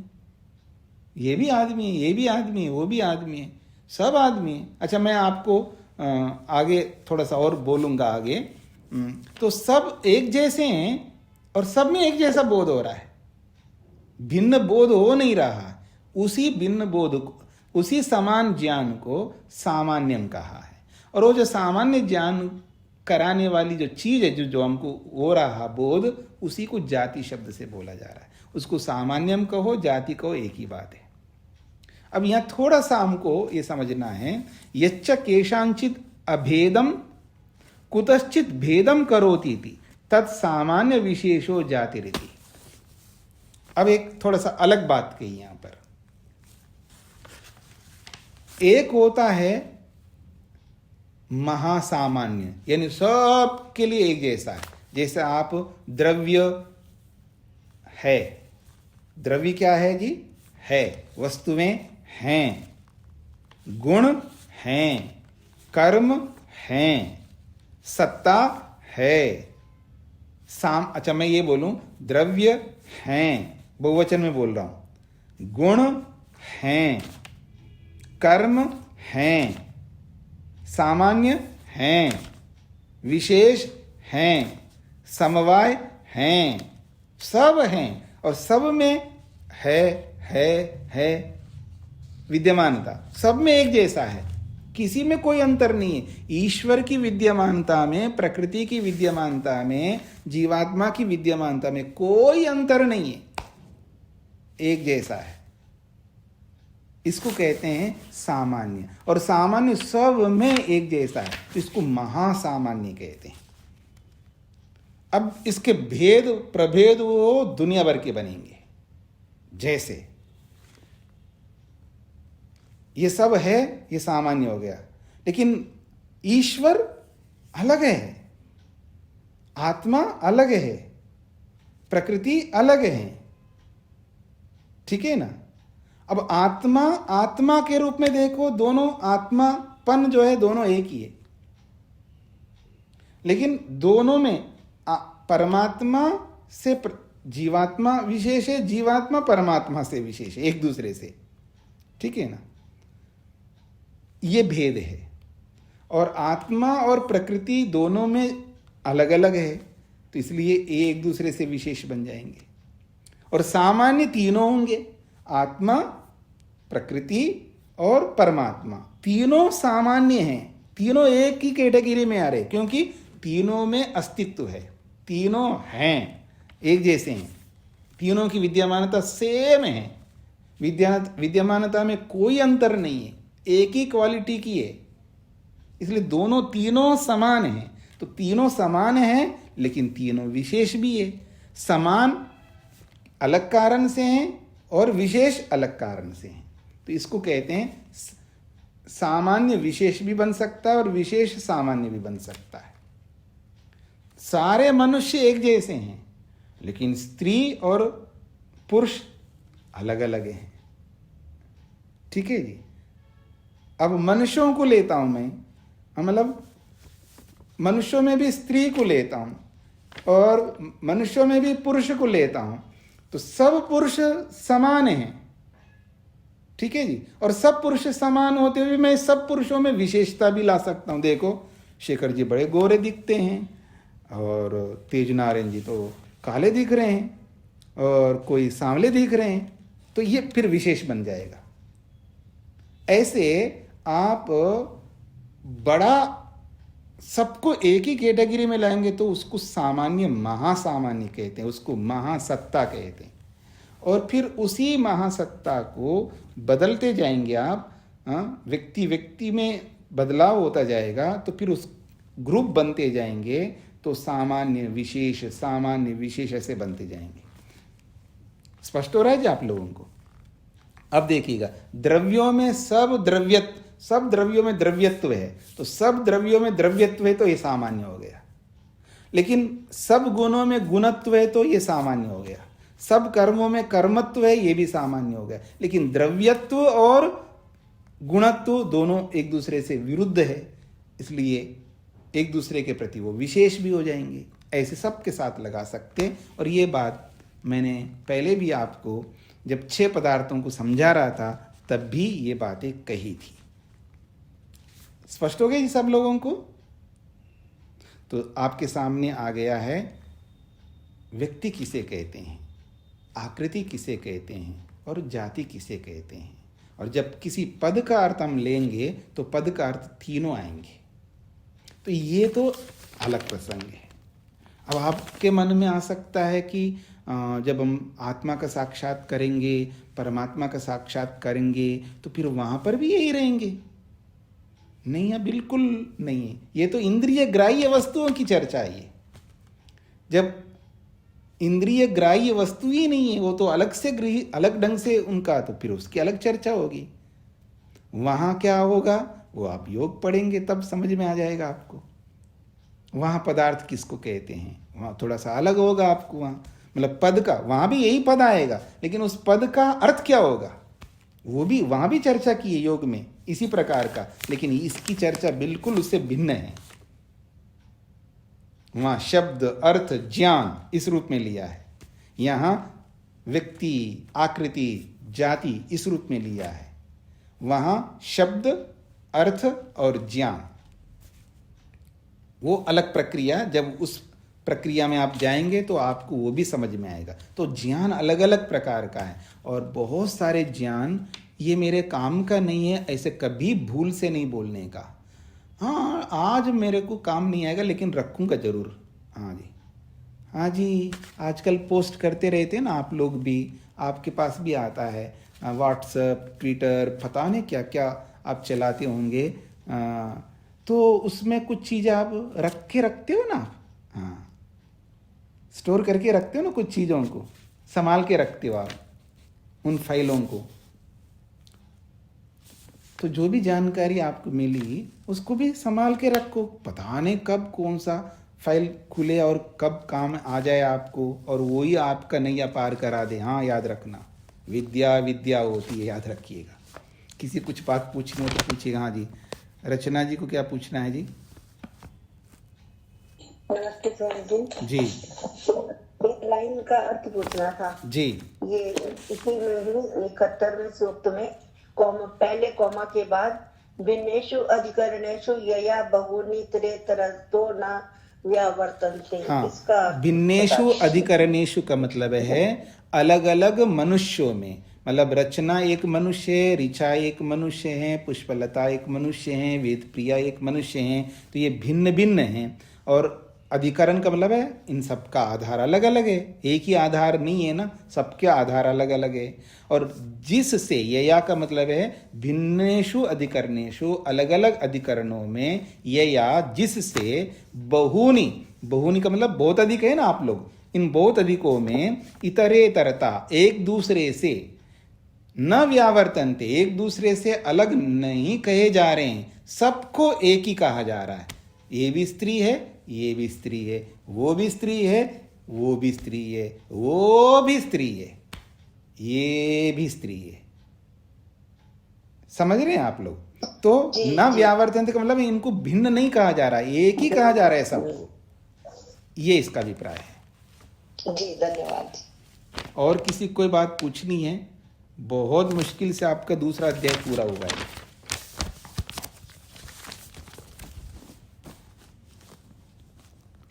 ये भी आदमी, ये भी आदमी, वो भी आदमी है, सब आदमी है। अच्छा, मैं आपको आगे थोड़ा सा और बोलूंगा आगे। तो सब एक जैसे हैं और सब में एक जैसा बोध हो रहा है, भिन्न बोध हो नहीं रहा। उसी भिन्न बोध को, उसी समान ज्ञान को सामान्यम कहा है। और वो जो सामान्य ज्ञान कराने वाली जो चीज है, जो हमको हो रहा बोध, उसी को जाति शब्द से बोला जा रहा है। उसको सामान्यम कहो, जाति कहो, एक ही बात है। अब यहां थोड़ा सा हमको ये समझना है, यच्च केशांचित अभेदम कुतश्चित भेदम करोति तत्सामान्य विशेषो जातिरिति। अब एक थोड़ा सा अलग बात कही यहां पर। एक होता है महासामान्य, यानी सब के लिए एक जैसा है। जैसे आप द्रव्य है, द्रव्य क्या है जी, है, वस्तुएं हैं, गुण हैं, कर्म हैं, सत्ता है, अच्छा मैं ये बोलूं, द्रव्य हैं, बहुवचन में बोल रहा हूं, गुण हैं, कर्म हैं, सामान्य हैं, विशेष हैं, समवाय हैं, सब हैं, और सब में है विद्यमानता, सब में एक जैसा है, किसी में कोई अंतर नहीं है। ईश्वर की विद्यमानता में, प्रकृति की विद्यमानता में, जीवात्मा की विद्यमानता में कोई अंतर नहीं है, एक जैसा है। इसको कहते हैं सामान्य, और सामान्य सब में एक जैसा है, तो इसको महासामान्य कहते हैं। अब इसके भेद प्रभेद वो दुनिया भर के बनेंगे। जैसे ये सब है, ये सामान्य हो गया, लेकिन ईश्वर अलग है, आत्मा अलग है, प्रकृति अलग है, ठीक है ना। अब आत्मा के रूप में देखो, दोनों आत्मापन जो है दोनों एक ही है, लेकिन दोनों में परमात्मा से जीवात्मा विशेष है, जीवात्मा परमात्मा से विशेष है, एक दूसरे से, ठीक है ना। ये भेद है, और आत्मा और प्रकृति दोनों में अलग अलग है, तो इसलिए ये एक दूसरे से विशेष बन जाएंगे। और सामान्य तीनों होंगे, आत्मा, प्रकृति और परमात्मा, तीनों सामान्य हैं, तीनों एक ही कैटेगरी में आ रहे, क्योंकि तीनों में अस्तित्व है, तीनों हैं, एक जैसे हैं, तीनों की विद्यमानता सेम है, विद्यमानता में कोई अंतर नहीं है, एक ही क्वालिटी की है, इसलिए दोनों तीनों समान हैं। तो तीनों समान हैं, लेकिन तीनों विशेष भी है। समान अलग कारण से हैं और विशेष अलग कारण से हैं। तो इसको कहते हैं सामान्य विशेष भी बन सकता है और विशेष सामान्य भी बन सकता है। सारे मनुष्य एक जैसे हैं, लेकिन स्त्री और पुरुष अलग अलग हैं। ठीक है जी। अब मनुष्यों को लेता हूं मैं, मतलब मनुष्यों में भी स्त्री को लेता हूं और मनुष्यों में भी पुरुष को लेता हूं, तो सब पुरुष समान हैं। ठीक है जी। और सब पुरुष समान होते हुए मैं सब पुरुषों में विशेषता भी ला सकता हूं। देखो, शेखर जी बड़े गोरे दिखते हैं और तेज नारायण जी तो काले दिख रहे हैं और कोई सांवले दिख रहे हैं, तो ये फिर विशेष बन जाएगा। ऐसे आप बड़ा सबको एक ही कैटेगरी में लाएंगे तो उसको सामान्य महासामान्य कहते हैं, उसको महासत्ता कहते हैं। और फिर उसी महासत्ता को बदलते जाएंगे आप, व्यक्ति व्यक्ति में बदलाव होता जाएगा, तो फिर उस ग्रुप बनते जाएंगे, तो सामान्य विशेष ऐसे बनते जाएंगे। स्पष्ट हो रहा है जी आप लोगों को? अब देखिएगा, द्रव्यों में सब द्रव्यों में द्रव्यत्व है, तो सब द्रव्यों में द्रव्यत्व है तो ये सामान्य हो गया। लेकिन सब गुणों में गुणत्व है तो ये सामान्य हो गया। सब कर्मों में कर्मत्व है, ये भी सामान्य हो गया। लेकिन द्रव्यत्व और गुणत्व दोनों एक दूसरे से विरुद्ध है, इसलिए एक दूसरे के प्रति वो विशेष भी हो जाएंगे। ऐसे सब के साथ लगा सकते हैं। और ये बात मैंने पहले भी आपको जब 6 पदार्थों को समझा रहा था तब भी ये बातें कही थी। स्पष्ट हो गई सब लोगों को? तो आपके सामने आ गया है व्यक्ति किसे कहते हैं, आकृति किसे कहते हैं और जाति किसे कहते हैं। और जब किसी पद का अर्थ हम लेंगे तो पद का अर्थ तीनों आएंगे। तो ये तो अलग प्रसंग है। अब आपके मन में आ सकता है कि जब हम आत्मा का साक्षात करेंगे, परमात्मा का साक्षात करेंगे, तो फिर वहां पर भी यही रहेंगे। नहीं है, बिल्कुल नहीं है। ये तो इंद्रिय ग्राह्य वस्तुओं की चर्चा है। ये जब इंद्रिय ग्राह्य वस्तु ही नहीं है, वो तो अलग ढंग से उनका, तो फिर उसकी अलग चर्चा होगी। वहां क्या होगा वो आप योग पढ़ेंगे तब समझ में आ जाएगा आपको। वहां पदार्थ किसको कहते हैं, वहां थोड़ा सा अलग होगा आपको। वहां मतलब पद का, वहां भी यही पद आएगा, लेकिन उस पद का अर्थ क्या होगा वो भी वहां भी चर्चा की है योग में इसी प्रकार का। लेकिन इसकी चर्चा बिल्कुल उससे भिन्न है। वहां शब्द, अर्थ, ज्ञान इस रूप में लिया है, यहां व्यक्ति, आकृति, जाति इस रूप में लिया है। वहां शब्द, अर्थ और ज्ञान वो अलग प्रक्रिया। जब उस प्रक्रिया में आप जाएंगे तो आपको वो भी समझ में आएगा। तो ज्ञान अलग अलग प्रकार का है और बहुत सारे ज्ञान ये मेरे काम का नहीं है ऐसे कभी भूल से नहीं बोलने का। हाँ, आज मेरे को काम नहीं आएगा लेकिन रखूंगा जरूर। हाँ जी, हाँ जी, आजकल पोस्ट करते रहते हैं ना आप लोग भी, आपके पास भी आता है व्हाट्सएप, ट्विटर, पता नहीं क्या क्या आप चलाते होंगे। तो उसमें कुछ चीज़ें आप रखते हो ना, हाँ, स्टोर करके रखते हो ना, कुछ चीज़ों को संभाल के रखते हो आप उन फाइलों को। तो जो भी जानकारी आपको मिली उसको भी संभाल के रखो। पता नहीं कब कौन सा फाइल खुले और कब काम आ जाए आपको और वही आपका नैया पार करा दे। हाँ, याद रखना, विद्या विद्या होती है, याद रखिएगा। किसी कुछ बात पूछनी हो तो पूछिएगा। हाँ जी, रचना जी को क्या पूछना है जी? नमस्ते स्वामी जी। एक लाइन का अर्थ पूछना था जी। ये इसी में ही 71वें सूक्त में पहले कॉमा के बाद भिन्नेषु अधिकरणेषु यया बहुनी त्रेतरतो न व्यावर्तन्ते। हाँ, इसका भिन्नेषु अधिकरणेषु का मतलब है अलग अलग मनुष्यों में। मतलब रचना एक मनुष्य है, ऋचा एक मनुष्य है, पुष्पलता एक मनुष्य है, वेद प्रिया एक मनुष्य है। तो ये भिन्न भिन्न हैं। और अधिकरण का मतलब है इन सबका आधार अलग अलग है, एक ही आधार नहीं है ना, सबके आधार अलग अलग है। और जिससे यया का मतलब है भिन्नेषु अधिकरणेषु, अलग अलग अधिकरणों में, यया जिससे बहुनी का मतलब बहुत अधिक है ना आप लोग, इन बहुत अधिकों में इतरेतरता एक दूसरे से न व्यावर्तन्ते, एक दूसरे से अलग नहीं कहे जा रहे हैं, सबको एक ही कहा जा रहा है। ये भी स्त्री है, ये भी स्त्री है, वो भी स्त्री है, वो भी स्त्री है, वो भी स्त्री है, ये भी स्त्री है। समझ रहे हैं आप लोग? तो न व्यावर्तन्ते का मतलब इनको भिन्न नहीं कहा जा रहा है, एक ही कहा जा रहा है सबको। ये इसका अभिप्राय है। जी धन्यवाद। और किसी कोई बात पूछनी है? बहुत मुश्किल से आपका दूसरा अध्याय पूरा हुआ है।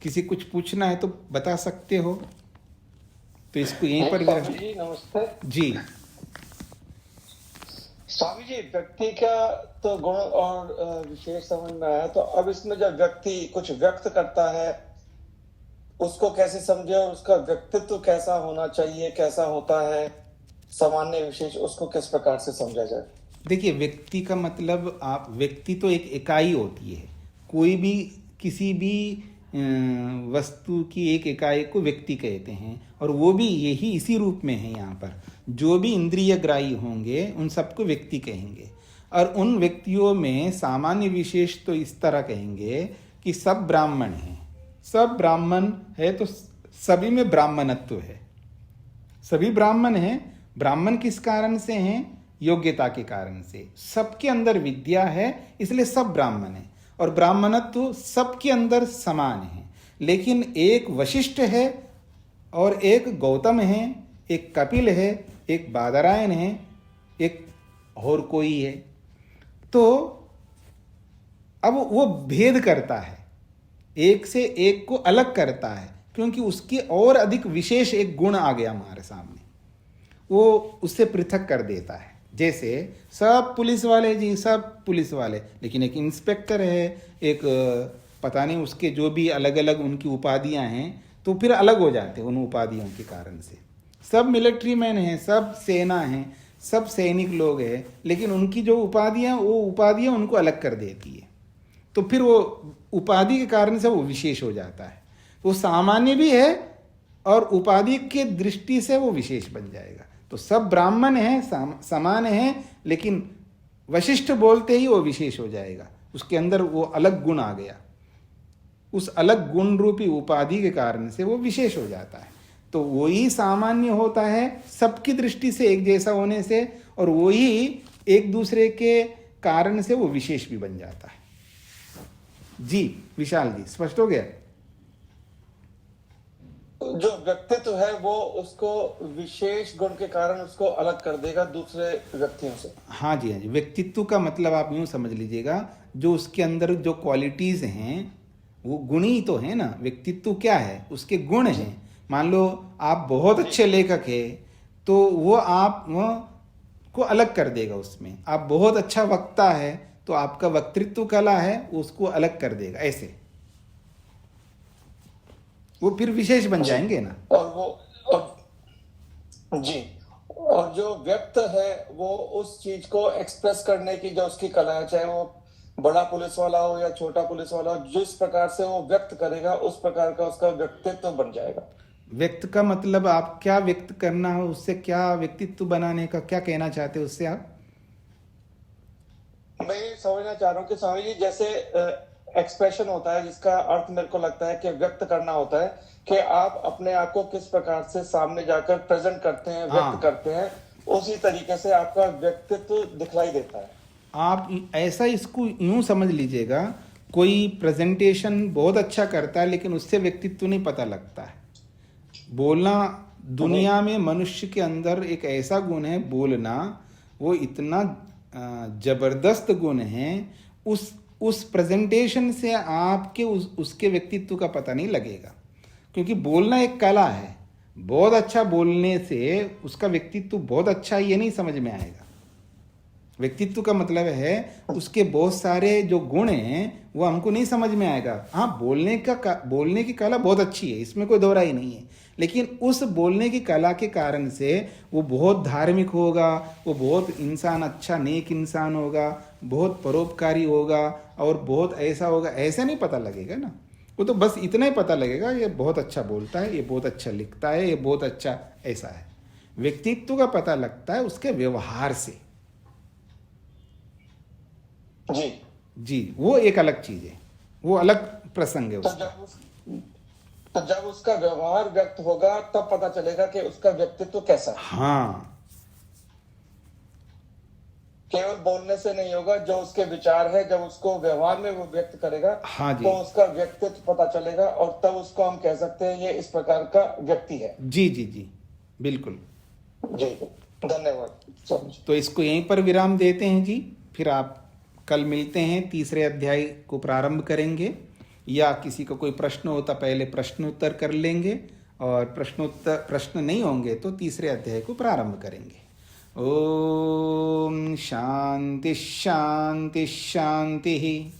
किसी कुछ पूछना है तो बता सकते हो, तो इसको यहीं पर स्वामी जी नमस्ते जी। स्वामी जी, व्यक्ति का तो गुण और विशेष समझ में आया, तो अब इसमें जब व्यक्ति कुछ व्यक्त करता है उसको कैसे समझे और उसका व्यक्तित्व कैसा होना चाहिए, कैसा होता है, सामान्य विशेष, उसको किस प्रकार से समझा जाए? देखिए, व्यक्ति का मतलब, आप व्यक्ति तो एक इकाई होती है, कोई भी किसी भी वस्तु की एक इकाई को व्यक्ति कहते हैं, और वो भी यही इसी रूप में है। यहाँ पर जो भी इंद्रिय ग्राही होंगे उन सबको व्यक्ति कहेंगे, और उन व्यक्तियों में सामान्य विशेष तो इस तरह कहेंगे कि सब ब्राह्मण हैं। सब ब्राह्मण है तो सभी में ब्राह्मणत्व है, सभी ब्राह्मण हैं। ब्राह्मण किस कारण से हैं? योग्यता के कारण से। सबके अंदर विद्या है, इसलिए सब ब्राह्मण है, और ब्राह्मणत्व सबके अंदर समान है। लेकिन एक वशिष्ठ है और एक गौतम है, एक कपिल है, एक बादरायण है, एक और कोई है। तो अब वो भेद करता है, एक से एक को अलग करता है, क्योंकि उसके और अधिक विशेष एक गुण आ गया हमारे सामने, वो उससे पृथक कर देता है। जैसे सब पुलिस वाले जी, सब पुलिस वाले, लेकिन एक इंस्पेक्टर है, एक पता नहीं उसके जो भी अलग अलग उनकी उपाधियां हैं, तो फिर अलग हो जाते हैं उन उपाधियों के कारण से। सब मिलिट्री मैन हैं, सब सेना हैं, सब सैनिक लोग हैं, लेकिन उनकी जो उपाधियां, वो उपाधियां उनको अलग कर देती है। तो फिर वो उपाधि के कारण से वो विशेष हो जाता है। वो सामान्य भी है और उपाधि के दृष्टि से वो विशेष बन जाएगा। तो सब ब्राह्मण हैं, समान हैं, लेकिन वशिष्ठ बोलते ही वो विशेष हो जाएगा, उसके अंदर वो अलग गुण आ गया। उस अलग गुण रूपी उपाधि के कारण से वो विशेष हो जाता है। तो वही सामान्य होता है सबकी दृष्टि से एक जैसा होने से, और वही एक दूसरे के कारण से वो विशेष भी बन जाता है। जी विशाल जी, स्पष्ट हो गया? जो व्यक्तित्व है वो उसको विशेष गुण के कारण उसको अलग कर देगा दूसरे व्यक्तियों से। हाँ जी, हाँ जी। व्यक्तित्व का मतलब आप यूं समझ लीजिएगा, जो उसके अंदर जो क्वालिटीज हैं वो गुण ही तो है ना। व्यक्तित्व क्या है? उसके गुण हैं। मान लो आप बहुत अच्छे लेखक है, तो वो आप को अलग कर देगा उसमें। आप बहुत अच्छा वक्ता है, तो आपका वक्तृत्व कला है, उसको अलग कर देगा। ऐसे वो फिर विशेष बन जाएंगे ना। और जी, और जो व्यक्त है वो उस चीज को एक्सप्रेस करने की जो उसकी कला है, चाहे वो बड़ा पुलिस वाला हो या छोटा पुलिस वाला हो, जिस प्रकार से वो व्यक्त करेगा उस प्रकार का उसका व्यक्तित्व बन जाएगा। व्यक्त का मतलब आप क्या व्यक्त करना हो, उससे क्या व्यक्तित्व बनाने का क्या कहना चाहते हो उससे आप? मैं ये समझना चाह रहा हूँ कि स्वामी जी, जैसे एक्सप्रेशन होता है जिसका अर्थ मेरे को लगता है कि व्यक्त करना होता है, कि आप अपने आप को किस प्रकार से सामने जाकर प्रेजेंट करते हैं, व्यक्त करते हैं, उसी तरीके से आपका व्यक्तित्व दिखलाई देता है। आप ऐसा इसको यूं समझ लीजिएगा, कोई प्रेजेंटेशन बहुत अच्छा करता है लेकिन उससे व्यक्तित्व नहीं पता लगता है। बोलना, दुनिया में मनुष्य के अंदर एक ऐसा गुण है बोलना, वो इतना जबरदस्त गुण है, उस प्रेजेंटेशन से आपके उसके व्यक्तित्व का पता नहीं लगेगा। क्योंकि बोलना एक कला है, बहुत अच्छा बोलने से उसका व्यक्तित्व बहुत अच्छा है ये नहीं समझ में आएगा। व्यक्तित्व का मतलब है उसके बहुत सारे जो गुण हैं वो हमको नहीं समझ में आएगा। हाँ, बोलने की कला बहुत अच्छी है, इसमें कोई दोहराई ही नहीं है, लेकिन उस बोलने की कला के कारण से वो बहुत धार्मिक होगा, वो बहुत इंसान अच्छा नेक इंसान होगा, बहुत परोपकारी होगा और बहुत ऐसा होगा, ऐसा नहीं पता लगेगा ना। वो तो बस इतना ही पता लगेगा ये बहुत अच्छा बोलता है, ये बहुत अच्छा लिखता है, ये बहुत अच्छा ऐसा है। व्यक्तित्व का पता लगता है उसके व्यवहार से। जी। जी, वो एक अलग चीज है, वो अलग प्रसंग है तो उसका। जब उसका व्यवहार व्यक्त होगा तब पता चलेगा कि उसका व्यक्तित्व कैसा है। हाँ केवल बोलने से नहीं होगा, जो उसके विचार है जब उसको व्यवहार में वो व्यक्त करेगा हाँ जी। तो उसका व्यक्तित्व पता चलेगा और तब उसको हम कह सकते हैं ये इस प्रकार का व्यक्ति है। जी जी जी बिल्कुल। जी धन्यवाद स्वामी जी। तो इसको यहीं पर विराम देते हैं जी, फिर आप कल मिलते हैं, तीसरे अध्याय को प्रारंभ करेंगे, या किसी को कोई प्रश्न होता पहले प्रश्नोत्तर कर लेंगे, और प्रश्न नहीं होंगे तो तीसरे अध्याय को प्रारंभ करेंगे। ओम शांति शांति शांति।